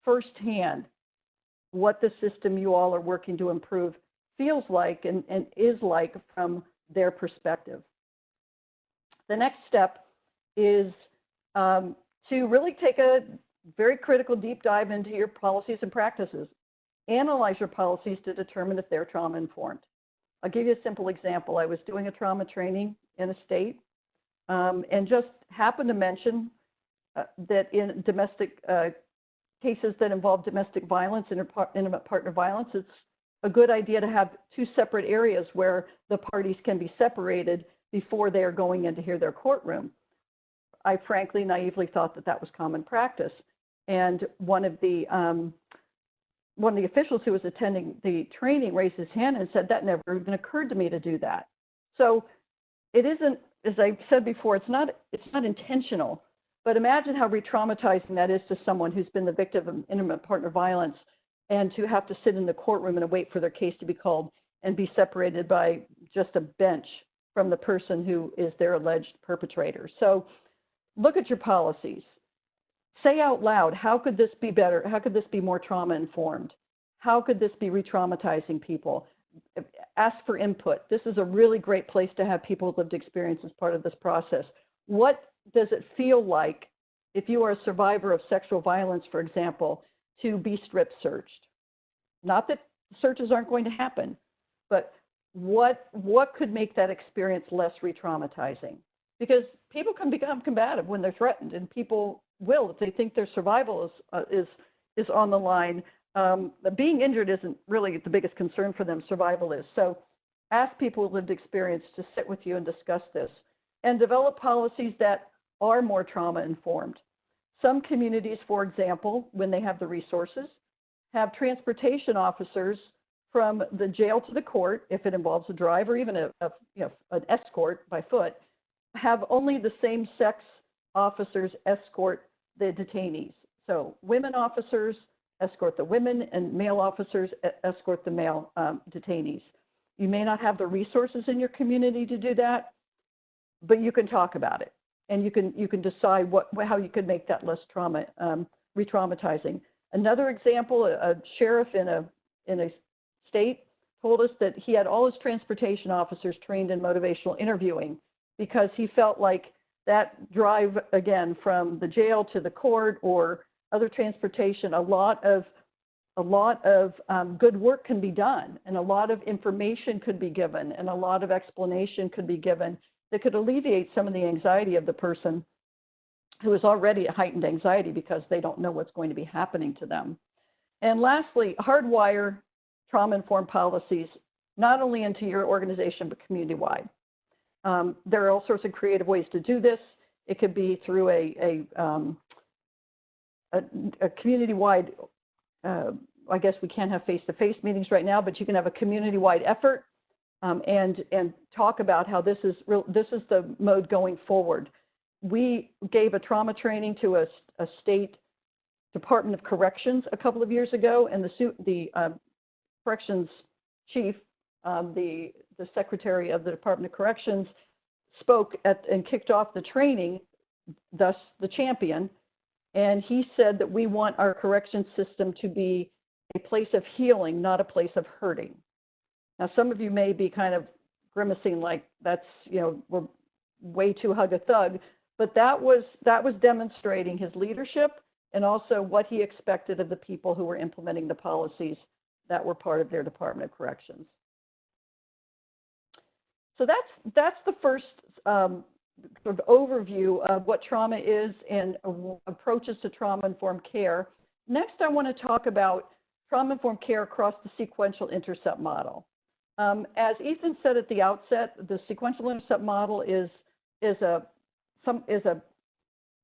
firsthand what the system you all are working to improve feels like and is like from their perspective. The next step is to really take a very critical deep dive into your policies and practices. Analyze your policies to determine if they're trauma-informed. I'll give you a simple example. I was doing a trauma training in a state and just happened to mention that in domestic cases that involve domestic violence, intimate partner violence, it's a good idea to have two separate areas where the parties can be separated before they are going in to hear their courtroom. I frankly naively thought that was common practice. And one of the officials who was attending the training raised his hand and said, that never even occurred to me to do that. So it isn't, as I said before, it's not intentional, but imagine how re-traumatizing that is to someone who's been the victim of intimate partner violence and to have to sit in the courtroom and wait for their case to be called and be separated by just a bench from the person who is their alleged perpetrator. So look at your policies. Say out loud, how could this be better? How could this be more trauma-informed? How could this be re-traumatizing people? Ask for input. This is a really great place to have people with lived experience as part of this process. What does it feel like if you are a survivor of sexual violence, for example, to be strip searched? Not that searches aren't going to happen, but what could make that experience less re-traumatizing? Because people can become combative when they're threatened, and people will if they think their survival is on the line. Being injured isn't really the biggest concern for them. Survival is. So ask people with lived experience to sit with you and discuss this, and develop policies that are more trauma-informed. Some communities, for example, when they have the resources, have transportation officers from the jail to the court, if it involves a drive or even an escort by foot, have only the same sex officers escort the detainees. So women officers escort the women and male officers escort the male detainees. You may not have the resources in your community to do that, but you can talk about it, and you can decide how you can make that less re-traumatizing. Another example, a sheriff in a state told us that he had all his transportation officers trained in motivational interviewing because he felt like that drive, again, from the jail to the court or other transportation, a lot of good work can be done, and a lot of information could be given, and a lot of explanation could be given that could alleviate some of the anxiety of the person who is already at heightened anxiety because they don't know what's going to be happening to them. And lastly, hardwire trauma-informed policies, not only into your organization, but community-wide. There are all sorts of creative ways to do this. It could be through a community-wide, I guess we can't have face-to-face meetings right now, but you can have a community-wide effort and talk about how this is the mode going forward. We gave a trauma training to a state Department of Corrections a couple of years ago, and the corrections chief, the secretary of the Department of Corrections, spoke and kicked off the training, thus the champion, and he said that we want our correction system to be a place of healing, not a place of hurting. Now, some of you may be kind of grimacing like that's, we're way too hug a thug, but that was demonstrating his leadership and also what he expected of the people who were implementing the policies that were part of their Department of Corrections. So that's the first sort of overview of what trauma is and approaches to trauma-informed care. Next, I want to talk about trauma-informed care across the sequential intercept model. As Ethan said at the outset, the sequential intercept model is a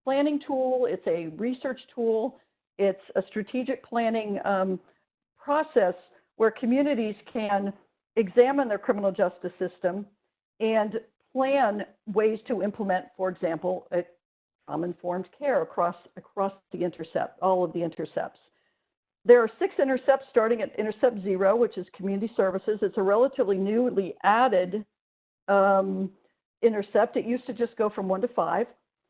planning tool, it's a research tool, it's a strategic planning process where communities can examine their criminal justice system and plan ways to implement, for example, a trauma-informed care across the intercept, all of the intercepts. There are 6 intercepts starting at Intercept 0, which is community services. It's a relatively newly added intercept. It used to just go from 1 to 5,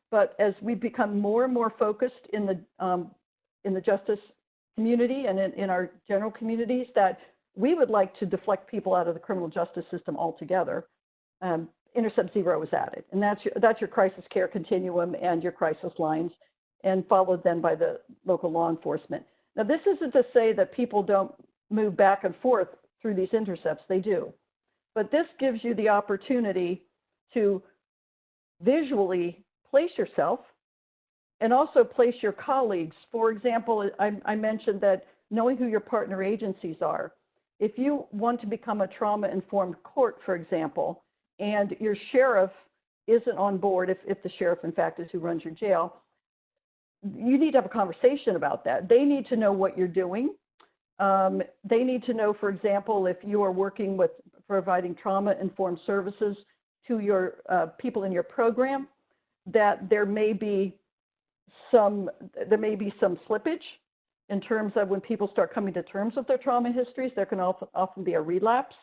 but as we become more and more focused in the justice community and in our general communities, that we would like to deflect people out of the criminal justice system altogether, Intercept 0 is added, and that's your crisis care continuum and your crisis lines, and followed then by the local law enforcement. Now, this isn't to say that people don't move back and forth through these intercepts. They do. But this gives you the opportunity to visually place yourself and also place your colleagues. For example, I mentioned that knowing who your partner agencies are. If you want to become a trauma-informed court, for example, and your sheriff isn't on board, if the sheriff, in fact, is who runs your jail, you need to have a conversation about that. They need to know what you're doing. They need to know, for example, if you are working with providing trauma-informed services to your people in your program, that there may be some slippage in terms of when people start coming to terms with their trauma histories. There can often be a relapse.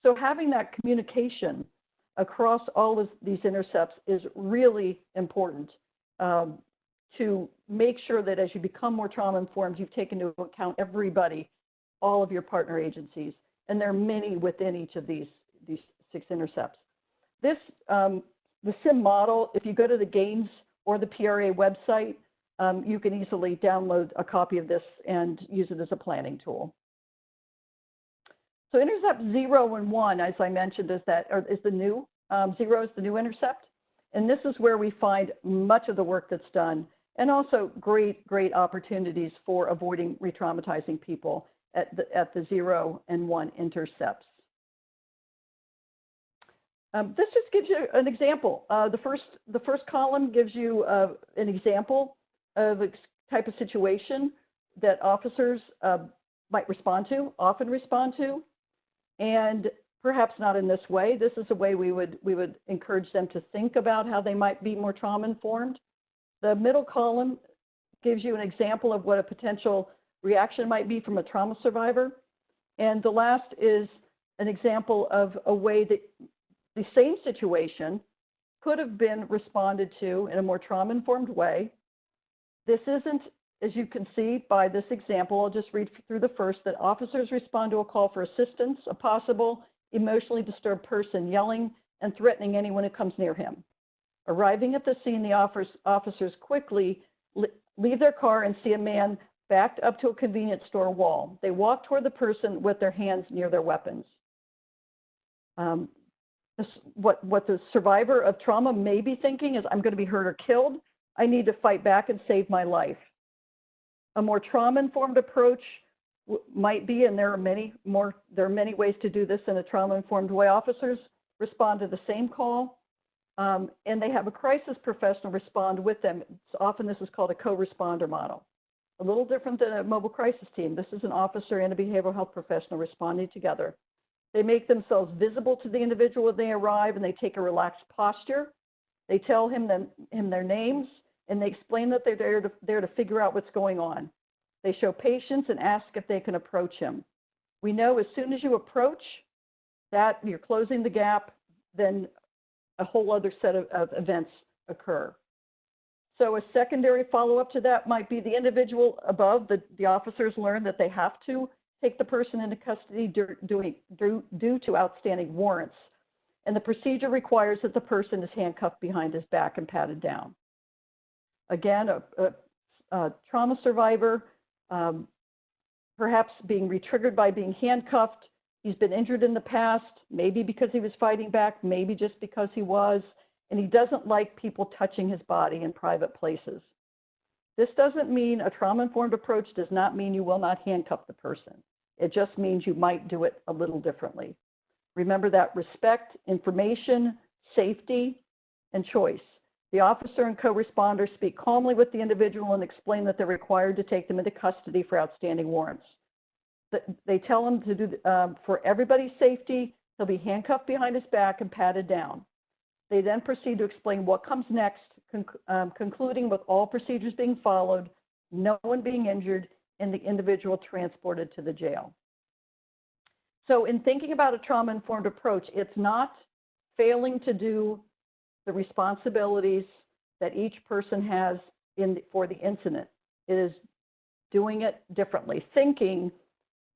So having that communication across all of these intercepts is really important to make sure that as you become more trauma-informed, you've taken into account everybody, all of your partner agencies, and there are many within each of these 6 intercepts. This, the SIM model, if you go to the GAINS or the PRA website, you can easily download a copy of this and use it as a planning tool. So intercept 0 and 1, as I mentioned, is the new, 0 is the new intercept. And this is where we find much of the work that's done, and also great opportunities for avoiding re-traumatizing people at the 0 and 1 intercepts. This just gives you an example. The first column gives you an example of a type of situation that officers might respond to, often respond to, and perhaps not in this way. This is a way we would encourage them to think about how they might be more trauma-informed. The middle column gives you an example of what a potential reaction might be from a trauma survivor. And the last is an example of a way that the same situation could have been responded to in a more trauma-informed way. This isn't, as you can see by this example, I'll just read through the first, that officers respond to a call for assistance, a possible emotionally disturbed person yelling and threatening anyone who comes near him. Arriving at the scene, the officers quickly leave their car and see a man backed up to a convenience store wall. They walk toward the person with their hands near their weapons. What the survivor of trauma may be thinking is, I'm going to be hurt or killed. I need to fight back and save my life. A more trauma-informed approach might be, and there are many ways to do this in a trauma-informed way. Officers respond to the same call, and they have a crisis professional respond with them. Often this is called a co-responder model. A little different than a mobile crisis team. This is an officer and a behavioral health professional responding together. They make themselves visible to the individual when they arrive, and they take a relaxed posture. They tell him their names, and they explain that they're there to figure out what's going on. They show patience and ask if they can approach him. We know as soon as you approach, that you're closing the gap, then a whole other set of events occur. So a secondary follow-up to that might be the individual above, the officers learn that they have to take the person into custody due to outstanding warrants. And the procedure requires that the person is handcuffed behind his back and patted down. Again, a trauma survivor, perhaps being retriggered by being handcuffed. He's been injured in the past, maybe because he was fighting back, maybe just because he was, and he doesn't like people touching his body in private places. This doesn't mean, a trauma-informed approach does not mean you will not handcuff the person. It just means you might do it a little differently. Remember that respect, information, safety, and choice. The officer and co-responder speak calmly with the individual and explain that they're required to take them into custody for outstanding warrants. They tell him to do, for everybody's safety, he'll be handcuffed behind his back and patted down. They then proceed to explain what comes next, concluding with all procedures being followed, no one being injured, and the individual transported to the jail. So in thinking about a trauma-informed approach, it's not failing to do the responsibilities that each person has for the incident. It is doing it differently, thinking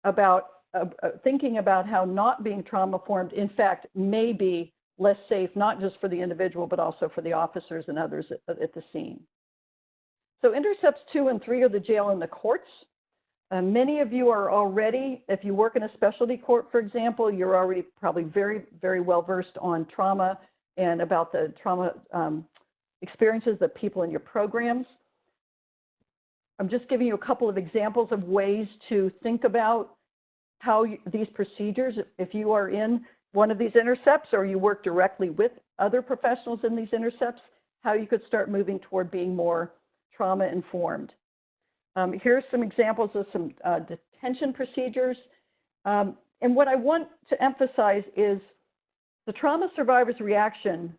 about how not being trauma-informed, in fact, may be less safe, not just for the individual, but also for the officers and others at the scene. So intercepts 2 and 3 are the jail and the courts. Many of you are already, if you work in a specialty court, for example, you're already probably very, very well versed on trauma and about the trauma experiences of people in your programs. I'm just giving you a couple of examples of ways to think about how these procedures, if you are in one of these intercepts or you work directly with other professionals in these intercepts, how you could start moving toward being more trauma-informed. Here's some examples of some detention procedures. And what I want to emphasize is the trauma survivor's reaction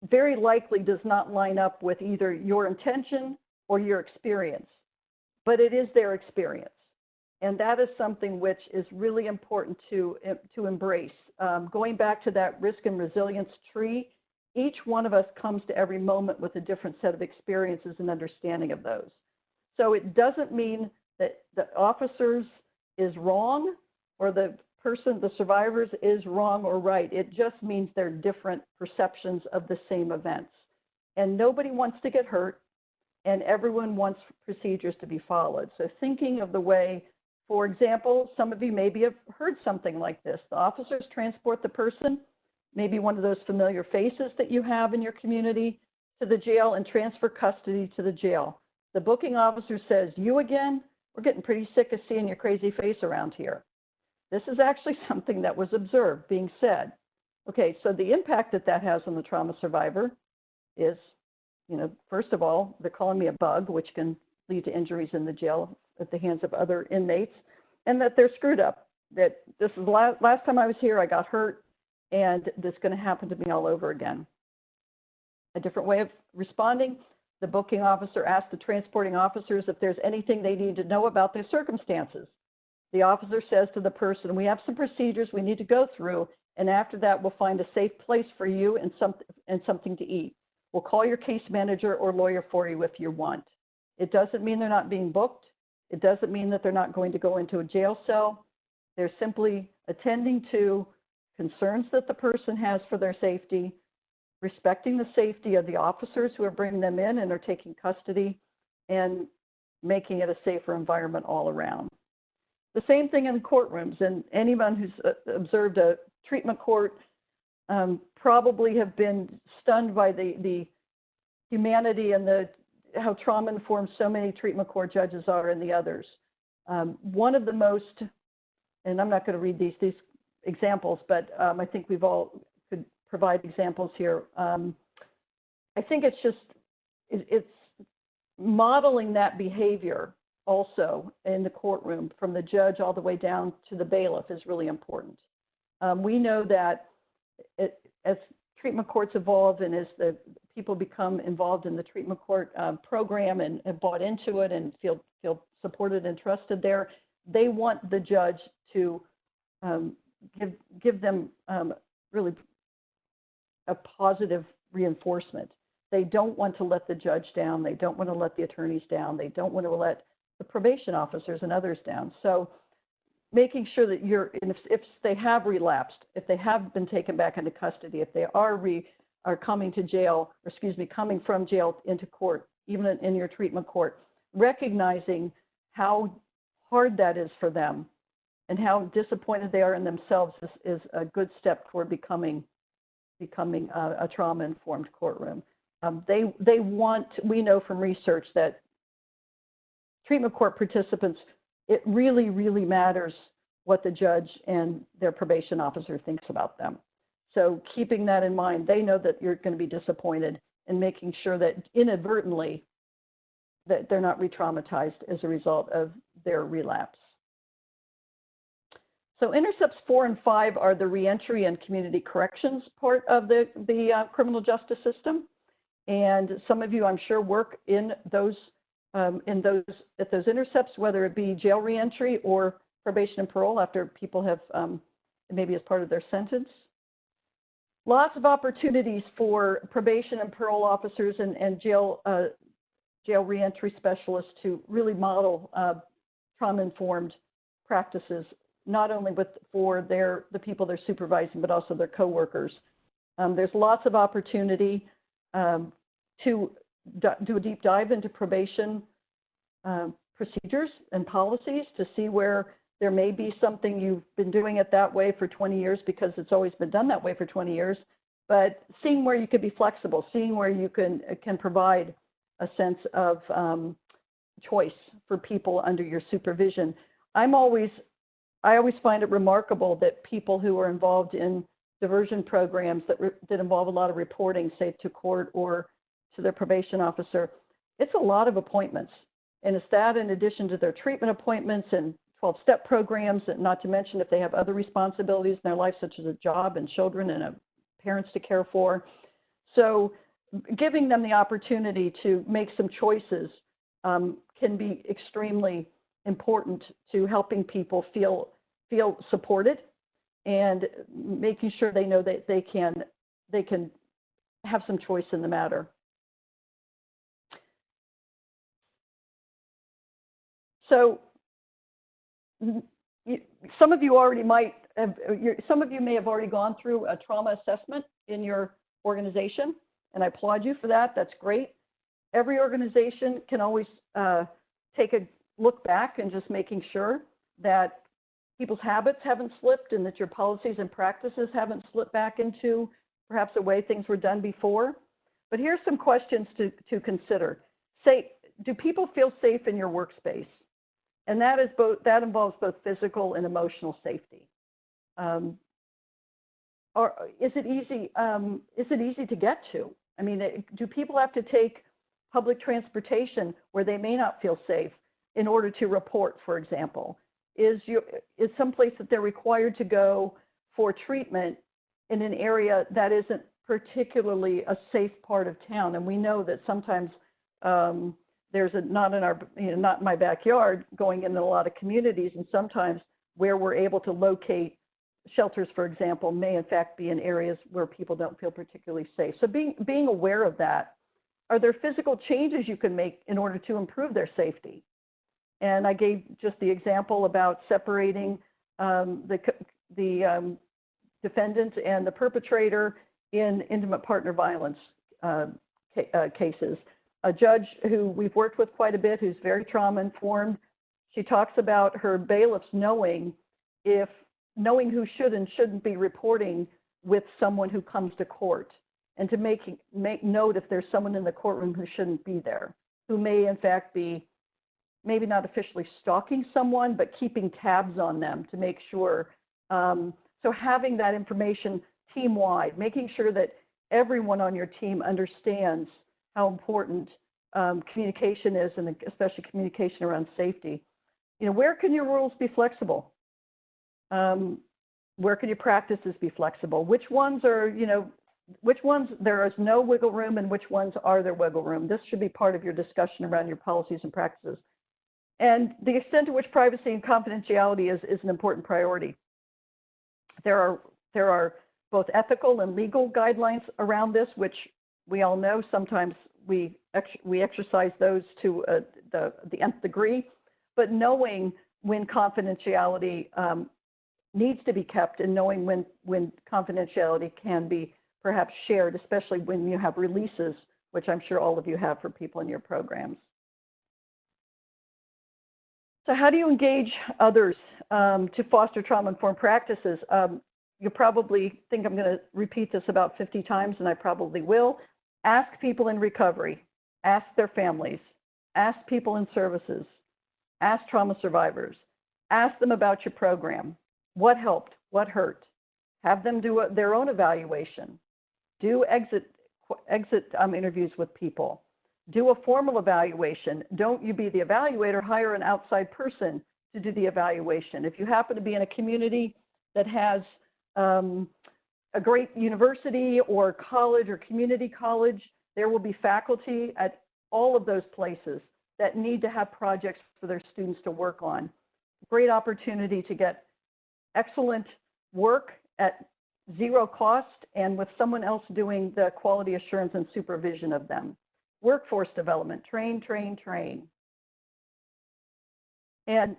very likely does not line up with either your intention or your experience, but it is their experience. And that is something which is really important to embrace. Going back to that risk and resilience tree, each one of us comes to every moment with a different set of experiences and understanding of those. So it doesn't mean that the officers is wrong or the survivors is wrong or right. It just means they're different perceptions of the same events. And nobody wants to get hurt, and everyone wants procedures to be followed. So thinking of the way, for example, some of you maybe have heard something like this. The officers transport the person, maybe one of those familiar faces that you have in your community, to the jail and transfer custody to the jail. The booking officer says, "You again? We're getting pretty sick of seeing your crazy face around here." This is actually something that was observed being said. Okay, so the impact that has on the trauma survivor is, first of all, they're calling me a bug, which can lead to injuries in the jail at the hands of other inmates, and that they're screwed up. That this is last time I was here, I got hurt, and this is going to happen to me all over again. A different way of responding, the booking officer asks the transporting officers if there's anything they need to know about their circumstances. The officer says to the person, we have some procedures we need to go through, and after that, we'll find a safe place for you and something to eat. We'll call your case manager or lawyer for you if you want. It doesn't mean they're not being booked. It doesn't mean that they're not going to go into a jail cell. They're simply attending to concerns that the person has for their safety, respecting the safety of the officers who are bringing them in and are taking custody, and making it a safer environment all around. The same thing in courtrooms, and anyone who's observed a treatment court probably have been stunned by the humanity and how trauma-informed so many treatment court judges are and the others. One of the most, and I'm not going to read these examples, but I think we've all could provide examples here. I think it's modeling that behavior also in the courtroom from the judge all the way down to the bailiff is really important. We know that as treatment courts evolve and as the people become involved in the treatment court program and bought into it and feel supported and trusted there, they want the judge to give them really a positive reinforcement. They don't want to let the judge down. They don't want to let the attorneys down. They don't want to let the probation officers and others down. So making sure that if they have relapsed, if they have been taken back into custody, if they are coming to jail, coming from jail into court, even in your treatment court, recognizing how hard that is for them and how disappointed they are in themselves is a good step toward becoming a trauma-informed courtroom. They want, we know from research that treatment court participants, it really, really matters what the judge and their probation officer thinks about them. So keeping that in mind, they know that you're going to be disappointed, and making sure that inadvertently that they're not re-traumatized as a result of their relapse. So intercepts 4 and 5 are the reentry and community corrections part of the criminal justice system. And some of you, I'm sure, work in those intercepts, whether it be jail reentry or probation and parole after people have maybe as part of their sentence. Lots of opportunities for probation and parole officers and jail reentry specialists to really model trauma-informed practices, not only for the people they're supervising, but also their coworkers. There's lots of opportunity to do a deep dive into probation procedures and policies to see where there may be something you've been doing it that way for 20 years because it's always been done that way for 20 years, but seeing where you could be flexible, seeing where you can provide a sense of choice for people under your supervision. I always find it remarkable that people who are involved in diversion programs that involve a lot of reporting, say to court or to their probation officer, it's a lot of appointments. And it's that in addition to their treatment appointments and 12-step programs, and not to mention if they have other responsibilities in their life, such as a job and children and parents to care for. So giving them the opportunity to make some choices can be extremely important to helping people feel supported and making sure they know that they can have some choice in the matter. So some of you already might have, some of you may have already gone through a trauma assessment in your organization, and I applaud you for that. That's great. Every organization can always take a look back and just making sure that people's habits haven't slipped and that your policies and practices haven't slipped back into perhaps the way things were done before. But here's some questions to consider. Say, do people feel safe in your workspace? And that involves both physical and emotional safety. Or is it easy to get to? I mean, do people have to take public transportation where they may not feel safe in order to report, for example? Is someplace that they're required to go for treatment in an area that isn't particularly a safe part of town? And we know that sometimes there's not in my backyard going in a lot of communities, and sometimes where we're able to locate shelters, for example, may in fact be in areas where people don't feel particularly safe. So being aware of that. Are there physical changes you can make in order to improve their safety? And I gave just the example about separating the defendant and the perpetrator in intimate partner violence cases. A judge who we've worked with quite a bit, who's very trauma informed, she talks about her bailiffs knowing who should and shouldn't be reporting with someone who comes to court, and to make note if there's someone in the courtroom who shouldn't be there, who may in fact be maybe not officially stalking someone, but keeping tabs on them to make sure. So having that information team-wide, making sure that everyone on your team understands how important communication is, and especially communication around safety. Where can your rules be flexible? Where can your practices be flexible? Which ones there is no wiggle room, and which ones are there wiggle room? This should be part of your discussion around your policies and practices. And the extent to which privacy and confidentiality is an important priority. There are both ethical and legal guidelines around this, which we all know sometimes we exercise those to the nth degree, but knowing when confidentiality needs to be kept, and knowing when confidentiality can be perhaps shared, especially when you have releases, which I'm sure all of you have for people in your programs. So how do you engage others to foster trauma-informed practices? You probably think I'm going to repeat this about 50 times, and I probably will. Ask people in recovery, ask their families, ask people in services, ask trauma survivors, ask them about your program. What helped? What hurt? Have them do their own evaluation. Do exit interviews with people. Do a formal evaluation. Don't you be the evaluator, hire an outside person to do the evaluation. If you happen to be in a community that has a great university or college or community college, there will be faculty at all of those places that need to have projects for their students to work on. Great opportunity to get excellent work at zero cost and with someone else doing the quality assurance and supervision of them. Workforce development, train, train, train. And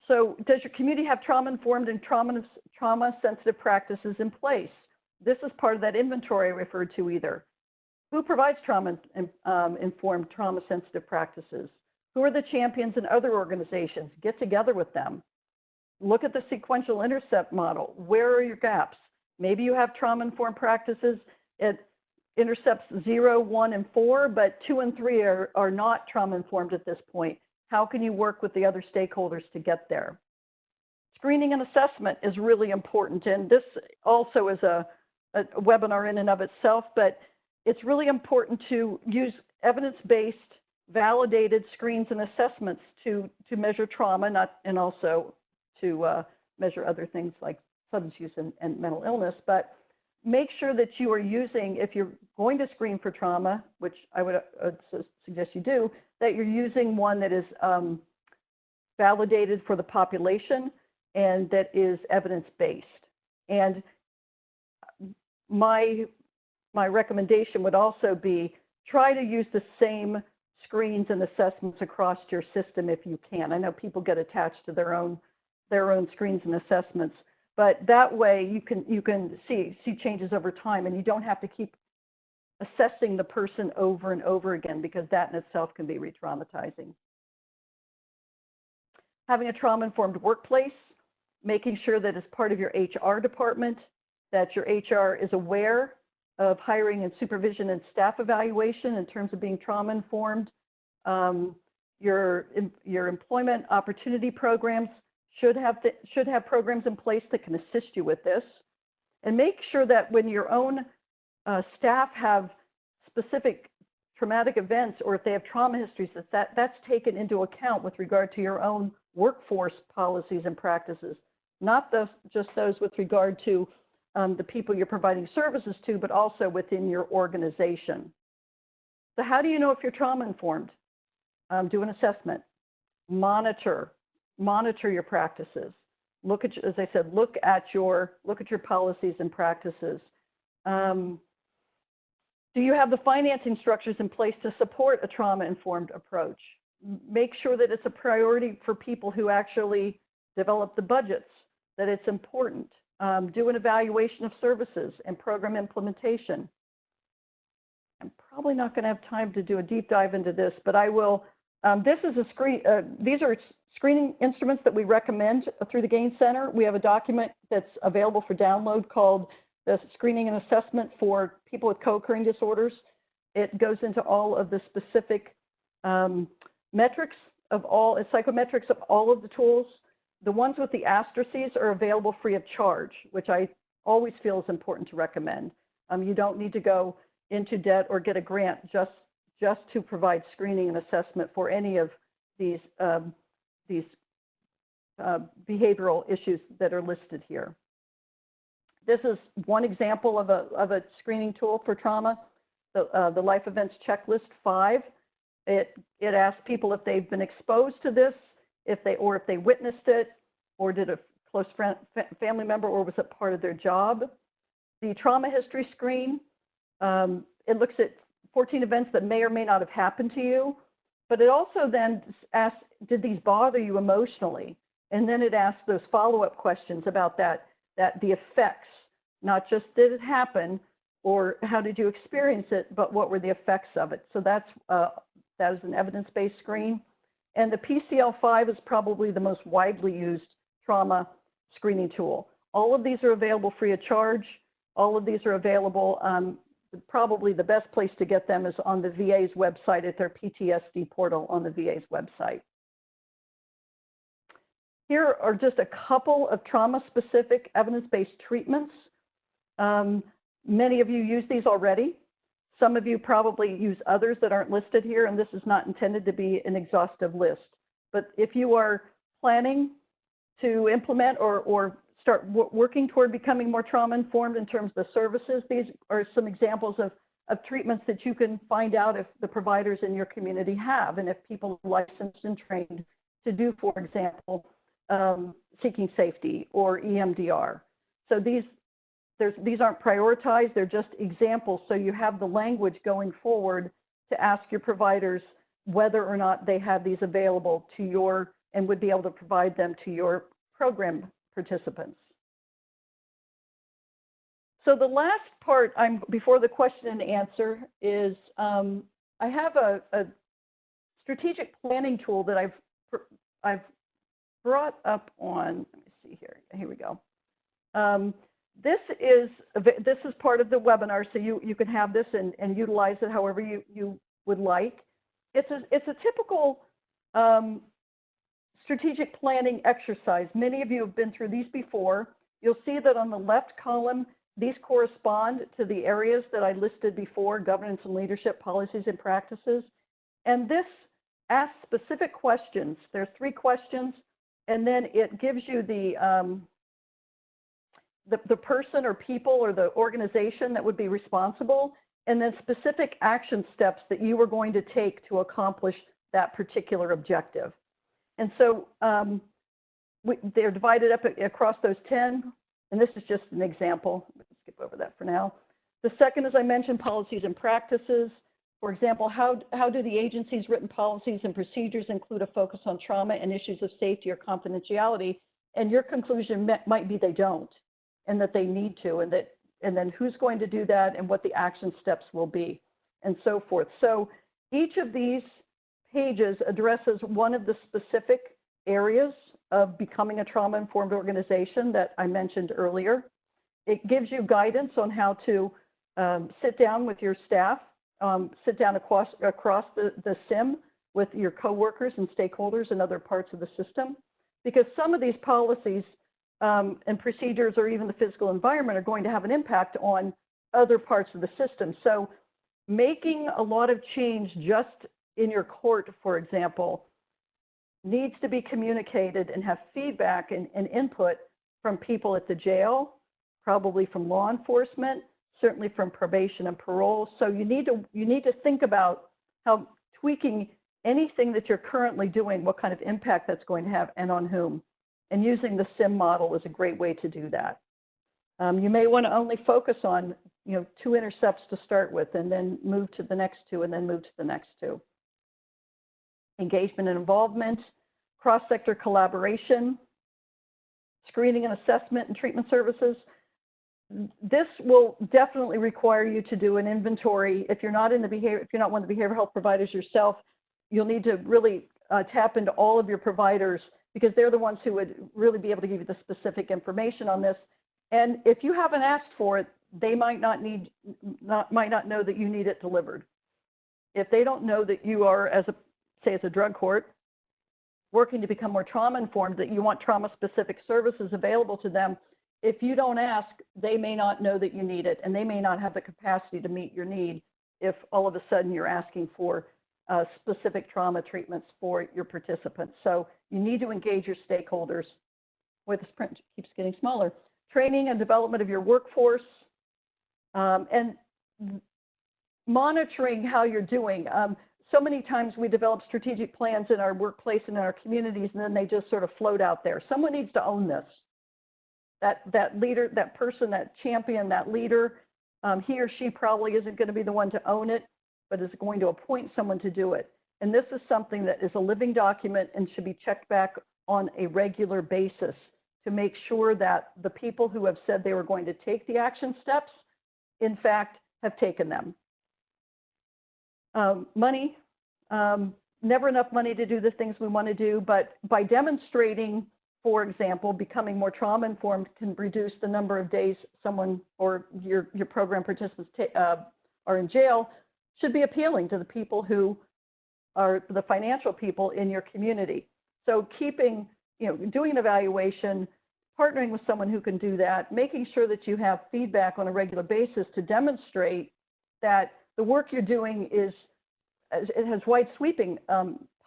so does your community have trauma-informed and trauma-sensitive practices in place? This is part of that inventory I referred to either. Who provides trauma-informed, trauma-sensitive practices? Who are the champions in other organizations? Get together with them. Look at the sequential intercept model. Where are your gaps? Maybe you have trauma-informed practices at intercepts 0, 1, and 4, but 2 and 3 are not trauma-informed at this point. How can you work with the other stakeholders to get there? Screening and assessment is really important, and this also is a webinar in and of itself, but it's really important to use evidence-based, validated screens and assessments to measure trauma, and also to measure other things like substance use and mental illness. But make sure that you are using, if you're going to screen for trauma, which I would suggest you do, that you're using one that is validated for the population and that is evidence-based. And my recommendation would also be try to use the same screens and assessments across your system if you can. I know people get attached to their own screens and assessments, but that way you can see changes over time, and you don't have to keep assessing the person over and over again, because that in itself can be re-traumatizing. Having a trauma-informed workplace, making sure that as part of your HR department, that your HR is aware of hiring and supervision and staff evaluation in terms of being trauma-informed. Your employment opportunity programs should have programs in place that can assist you with this. And make sure that when your own staff have specific traumatic events, or if they have trauma histories, that's taken into account with regard to your own workforce policies and practices, not just those with regard to the people you're providing services to, but also within your organization. So how do you know if you're trauma informed? Do an assessment, monitor your practices. Look at, as I said, look at your policies and practices. Do you have the financing structures in place to support a trauma-informed approach? Make sure that it's a priority for people who actually develop the budgets, that it's important. Do an evaluation of services and program implementation. I'm probably not going to have time to do a deep dive into this, but I will. This is these are screening instruments that we recommend through the Gain Center. We have a document that's available for download called the Screening and Assessment for People with Co-occurring Disorders. It goes into all of the specific metrics of all, psychometrics of all of the tools. The ones with the asterisks are available free of charge, which I always feel is important to recommend. You don't need to go into debt or get a grant just to provide screening and assessment for any of these behavioral issues that are listed here. This is one example of a screening tool for trauma, the Life Events Checklist 5. It asks people if they've been exposed to this, if they witnessed it, or did a close family member, or was it part of their job. The trauma history screen, it looks at 14 events that may or may not have happened to you, but it also then asks, did these bother you emotionally? And then it asks those follow-up questions about the effects, not just did it happen or how did you experience it, but what were the effects of it. So that is an evidence-based screen. And the PCL5 is probably the most widely used trauma screening tool. All of these are available free of charge. All of these are available. Probably the best place to get them is on the VA's website at their PTSD portal on the VA's website. Here are just a couple of trauma-specific evidence-based treatments. Many of you use these already. Some of you probably use others that aren't listed here, and this is not intended to be an exhaustive list. But if you are planning to implement or start working toward becoming more trauma-informed in terms of the services, these are some examples of treatments that you can find out if the providers in your community have, and if people are licensed and trained to do, for example, seeking safety or EMDR. So these aren't prioritized, they're just examples, so you have the language going forward to ask your providers whether or not they have these available to your, and would be able to provide them to your program participants. So the last part, before the question and answer, is I have a strategic planning tool that I've brought up on, let me see here we go. This is part of the webinar, so you can have this and utilize it however you would like. It's a typical strategic planning exercise. Many of you have been through these before. You'll see that on the left column, these correspond to the areas that I listed before: governance and leadership, policies and practices. And this asks specific questions. There's 3 questions, and then it gives you the person or people or the organization that would be responsible, and then specific action steps that you are going to take to accomplish that particular objective. And so they're divided up across those 10, and this is just an example. Let's skip over that for now. The second, as I mentioned, policies and practices. For example, how do the agency's written policies and procedures include a focus on trauma and issues of safety or confidentiality? And your conclusion might be they don't, and that they need to, and then who's going to do that, and what the action steps will be, and so forth. So each of these pages addresses one of the specific areas of becoming a trauma-informed organization that I mentioned earlier. It gives you guidance on how to sit down with your staff, sit down across the SIM with your coworkers and stakeholders in other parts of the system, because some of these policies and procedures, or even the physical environment, are going to have an impact on other parts of the system. So making a lot of change just in your court, for example, needs to be communicated and have feedback and input from people at the jail, probably from law enforcement, certainly from probation and parole. So you need to think about how tweaking anything that you're currently doing, what kind of impact that's going to have and on whom. And using the SIM model is a great way to do that. You may want to only focus on 2 intercepts to start with, and then move to the next 2, and then move to the next 2. Engagement and involvement, cross-sector collaboration, screening and assessment and treatment services. This will definitely require you to do an inventory. If you're not one of the behavioral health providers yourself, you'll need to really tap into all of your providers, because they're the ones who would really be able to give you the specific information on this. And if you haven't asked for it, they might not know that you need it delivered. If they don't know that you are, as a drug court, working to become more trauma informed, that you want trauma specific services available to them, if you don't ask, they may not know that you need it, and they may not have the capacity to meet your need if all of a sudden you're asking for specific trauma treatments for your participants. So you need to engage your stakeholders. Boy, this print keeps getting smaller. Training and development of your workforce, and monitoring how you're doing. So many times we develop strategic plans in our workplace and in our communities, and then they just sort of float out there. Someone needs to own this. That leader, that person, that champion, that leader, he or she probably isn't going to be the one to own it, but is going to appoint someone to do it. And this is something that is a living document and should be checked back on a regular basis to make sure that the people who have said they were going to take the action steps, in fact, have taken them. Money, never enough money to do the things we want to do, but by demonstrating, for example, becoming more trauma informed can reduce the number of days someone or your program participants are in jail, should be appealing to the people who are the financial people in your community. So doing an evaluation, partnering with someone who can do that, making sure that you have feedback on a regular basis to demonstrate that the work you're doing it has wide sweeping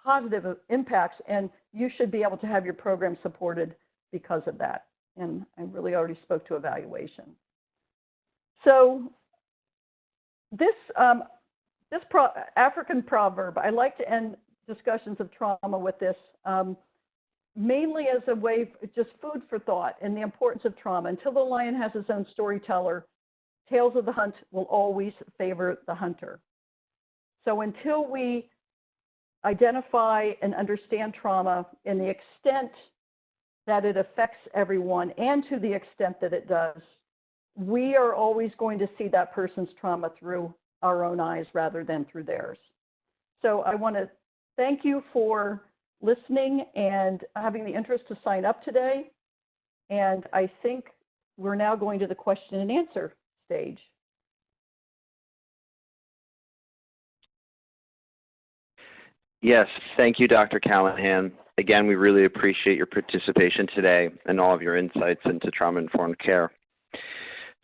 positive impacts, and you should be able to have your program supported because of that. And I really already spoke to evaluation. So this African proverb, I like to end discussions of trauma with this, mainly as a way, just food for thought, and the importance of trauma. Until the lion has his own storyteller, tales of the hunt will always favor the hunter. So until we identify and understand trauma in the extent that it affects everyone, and to the extent that it does, we are always going to see that person's trauma through our own eyes rather than through theirs. So I want to thank you for listening and having the interest to sign up today. And I think we're now going to the question and answer stage. Yes, thank you, Dr. Callahan. Again, we really appreciate your participation today and all of your insights into trauma-informed care.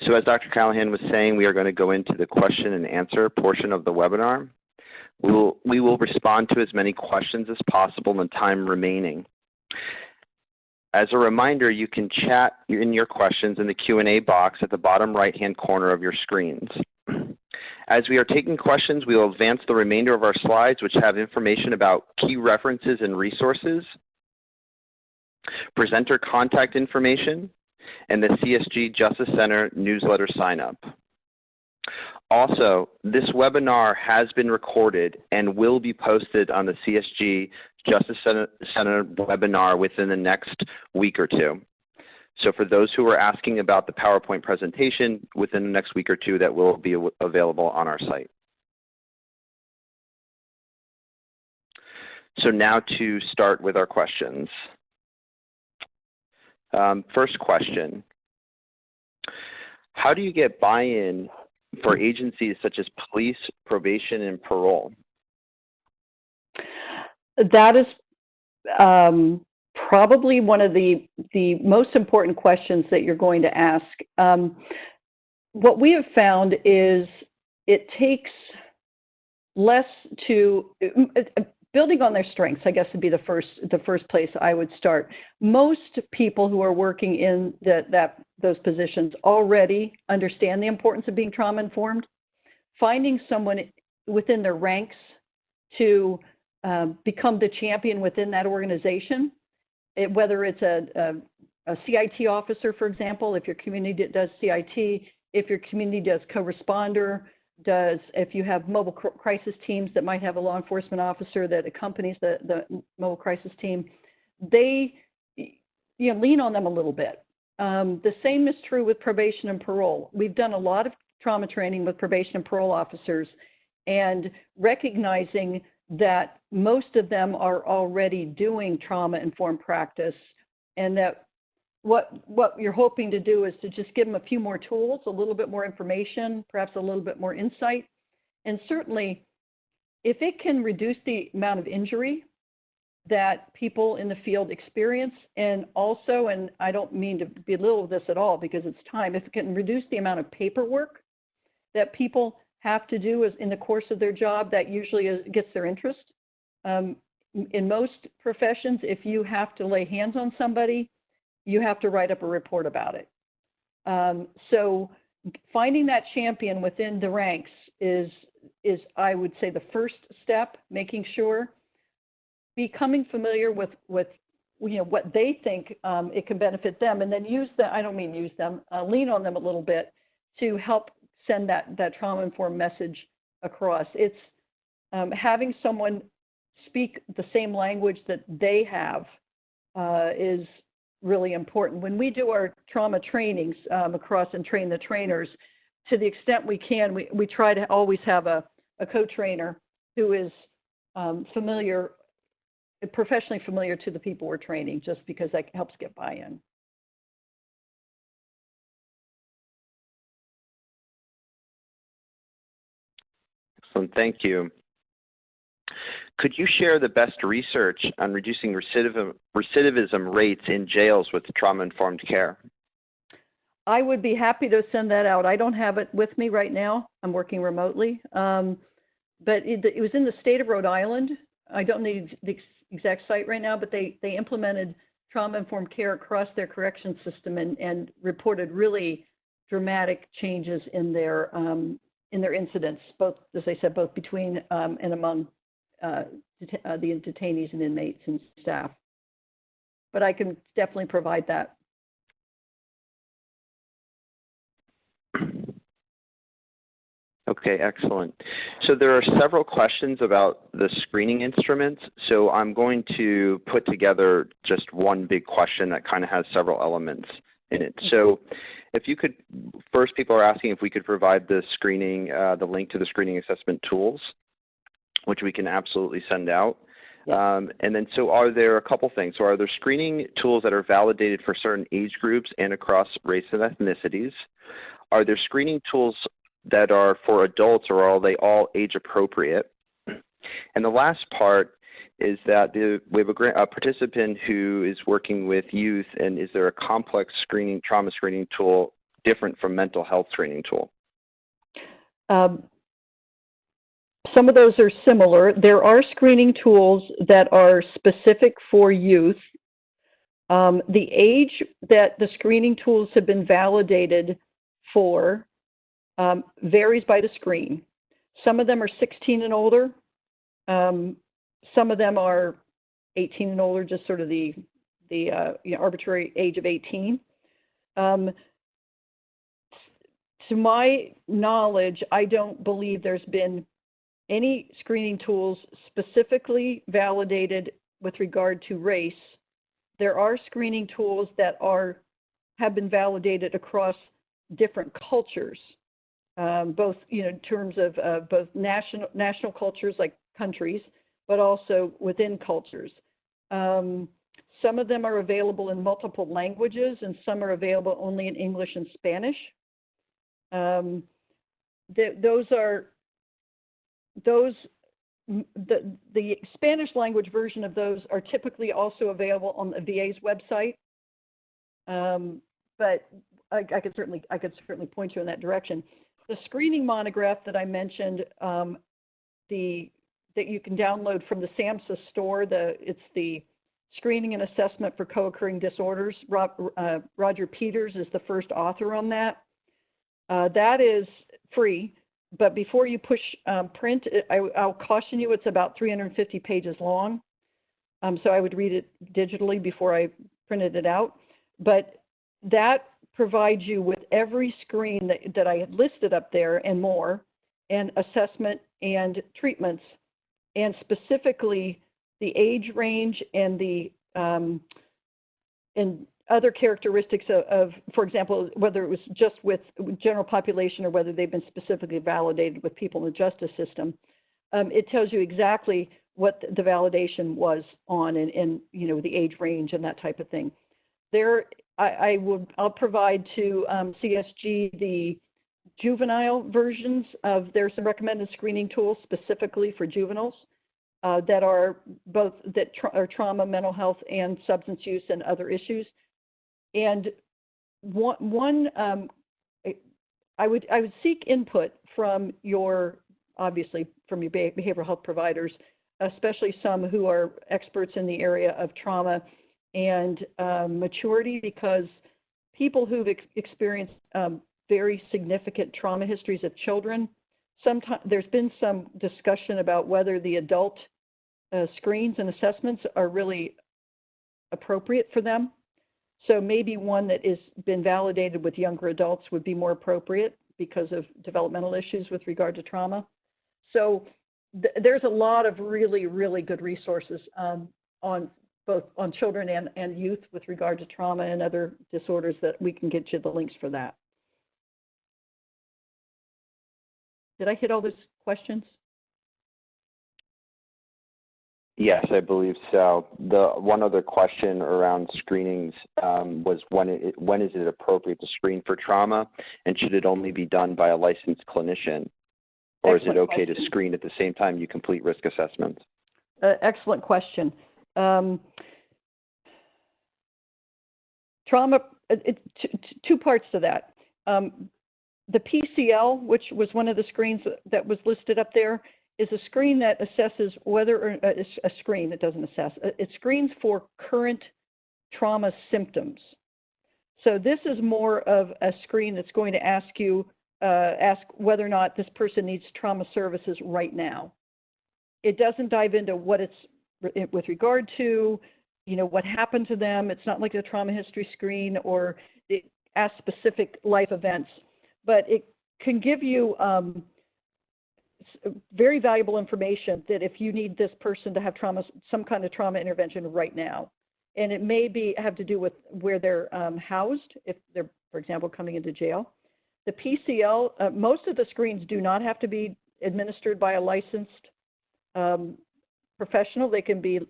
So as Dr. Callahan was saying, we are going to go into the question and answer portion of the webinar. We will respond to as many questions as possible in the time remaining. As a reminder, you can chat in your questions in the Q&A box at the bottom right-hand corner of your screens. As we are taking questions, we will advance the remainder of our slides, which have information about key references and resources, presenter contact information, and the CSG Justice Center newsletter sign-up. Also, this webinar has been recorded and will be posted on the CSG Justice Center webinar within the next week or two. So for those who are asking about the PowerPoint presentation, within the next week or two, that will be available on our site. So now to start with our questions. First question, how do you get buy-in for agencies such as police, probation, and parole? That is probably one of the most important questions that you're going to ask. What we have found is it takes less to building on their strengths, I guess, would be the first place I would start. Most people who are working in those positions already understand the importance of being trauma informed. Finding someone within their ranks to become the champion within that organization, whether it's a CIT officer, for example, if your community does CIT, if your community does co-responder, if you have mobile crisis teams that might have a law enforcement officer that accompanies the mobile crisis team, they lean on them a little bit. The same is true with probation and parole. We've done a lot of trauma training with probation and parole officers, and recognizing that most of them are already doing trauma-informed practice, and that what you're hoping to do is to just give them a few more tools, a little bit more information, perhaps a little bit more insight. And certainly, if it can reduce the amount of injury that people in the field experience, and also, and I don't mean to belittle this at all because it's time, if it can reduce the amount of paperwork that people have to do in the course of their job, that usually gets their interest. In most professions, if you have to lay hands on somebody, you have to write up a report about it. So finding that champion within the ranks is I would say the first step, making sure, becoming familiar with what they think it can benefit them, and then lean on them a little bit to help send that trauma-informed message across. It's having someone speak the same language that they have is really important. When we do our trauma trainings across and train the trainers, to the extent we can, we try to always have a co-trainer who is professionally familiar to the people we're training, just because that helps get buy-in. Excellent, thank you. Could you share the best research on reducing recidivism rates in jails with trauma-informed care? I would be happy to send that out. I don't have it with me right now. I'm working remotely. But it was in the state of Rhode Island. I don't need the exact site right now, but they implemented trauma-informed care across their correction system and reported really dramatic changes in their incidents, both, as I said, both between and among the detainees and inmates and staff. But I can definitely provide that. Okay, excellent. So there are several questions about the screening instruments. So I'm going to put together just one big question that kind of has several elements in it. So if you could, first people are asking if we could provide the link to the screening assessment tools, which we can absolutely send out. And then, so are there a couple things? So are there screening tools that are validated for certain age groups and across race and ethnicities? Are there screening tools that are for adults, or are they all age appropriate? And the last part is that we have a participant who is working with youth, and is there a complex trauma screening tool different from mental health screening tool? Some of those are similar. There are screening tools that are specific for youth. The age that the screening tools have been validated for varies by the screen. Some of them are 16 and older. Some of them are 18 and older, just sort of the arbitrary age of 18. To my knowledge, I don't believe there's been any screening tools specifically validated with regard to race. There are screening tools that have been validated across different cultures, both in terms of both national cultures like countries, but also within cultures. Some of them are available in multiple languages, and some are available only in English and Spanish. The Spanish language version of those are typically also available on the VA's website. But I could certainly point you in that direction. The screening monograph that I mentioned that you can download from the SAMHSA store. It's the Screening and Assessment for Co-occurring Disorders. Roger Peters is the first author on that. That is free, but before you push print, I'll caution you, it's about 350 pages long. So I would read it digitally before I printed it out. But that provides you with every screen that I had listed up there and more, and assessment and treatments, and specifically the age range and the and other characteristics of, for example, whether it was just with general population or whether they've been specifically validated with people in the justice system. It tells you exactly what the validation was on and you know, the age range and that type of thing. There, I'll provide to CSG the juvenile versions of, there's some recommended screening tools specifically for juveniles that are both are trauma, mental health, and substance use and other issues. And I would seek input from obviously from your behavioral health providers, especially some who are experts in the area of trauma and maturity, because people who've experienced very significant trauma histories of children, sometimes there's been some discussion about whether the adult screens and assessments are really appropriate for them. So maybe one that has been validated with younger adults would be more appropriate because of developmental issues with regard to trauma. So there's a lot of really, really good resources on both on children and youth with regard to trauma and other disorders that we can get you the links for that. Did I hit all those questions? Yes, I believe so. The one other question around screenings was when is it appropriate to screen for trauma, and should it only be done by a licensed clinician, or is it okay to screen at the same time you complete risk assessments? Excellent question. Trauma, two parts to that. The PCL, which was one of the screens that was listed up there, is a screen that assesses whether, or a screen that doesn't assess, it screens for current trauma symptoms. So this is more of a screen that's going to ask you, ask whether or not this person needs trauma services right now. It doesn't dive into what it's with regard to, you know, what happened to them. It's not like a trauma history screen, or it asks specific life events, but it can give you very valuable information that if you need this person to have trauma, some kind of trauma intervention right now. And it may have to do with where they're housed, if they're, for example, coming into jail. The PCL, most of the screens do not have to be administered by a licensed professional. They can be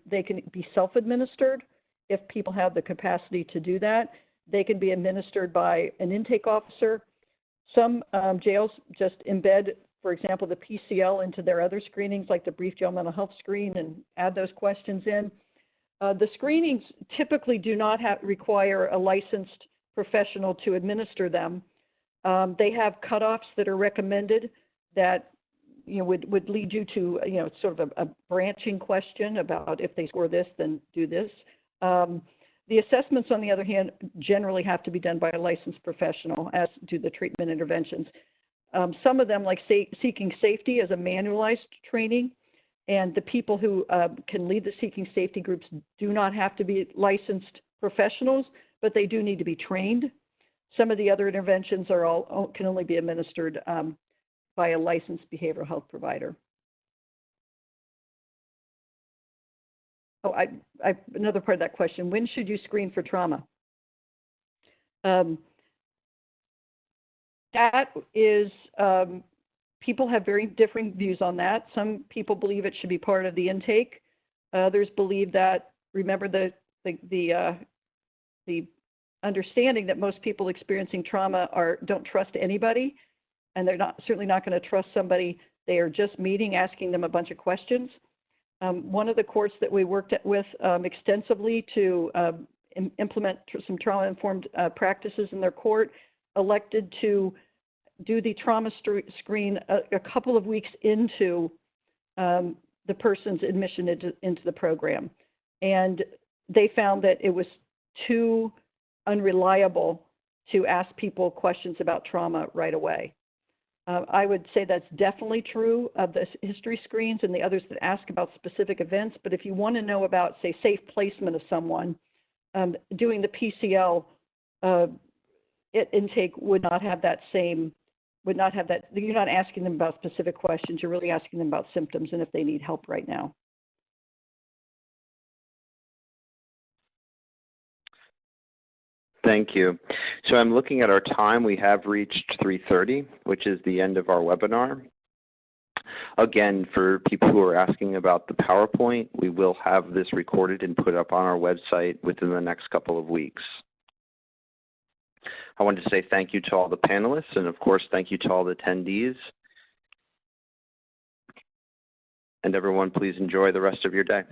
self-administered if people have the capacity to do that. They can be administered by an intake officer. Some jails just embed, for example, the PCL into their other screenings, like the brief jail mental health screen, and add those questions in. The screenings typically do not require a licensed professional to administer them. They have cutoffs that are recommended that would lead you to sort of a branching question about if they score this, then do this. The assessments, on the other hand, generally have to be done by a licensed professional, as do the treatment interventions. Some of them, like Seeking Safety, is a manualized training, and the people who can lead the Seeking Safety groups do not have to be licensed professionals, but they do need to be trained. Some of the other interventions can only be administered by a licensed behavioral health provider. Oh, another part of that question, when should you screen for trauma? That is, people have very different views on that. Some people believe it should be part of the intake. Others believe that, remember the understanding that most people experiencing trauma don't trust anybody, and they're certainly not going to trust somebody they are just meeting, asking them a bunch of questions. One of the courts that we worked with extensively to implement some trauma-informed practices in their court elected to do the trauma screen a couple of weeks into the person's admission into the program. And they found that it was too unreliable to ask people questions about trauma right away. I would say that's definitely true of the history screens and the others that ask about specific events. But if you want to know about, say, safe placement of someone, doing the PCL intake would not have that same, you're not asking them about specific questions. You're really asking them about symptoms and if they need help right now. Thank you. So I'm looking at our time. We have reached 3:30, which is the end of our webinar. Again, for people who are asking about the PowerPoint, we will have this recorded and put up on our website within the next couple of weeks. I wanted to say thank you to all the panelists, and of course, thank you to all the attendees. And everyone, please enjoy the rest of your day.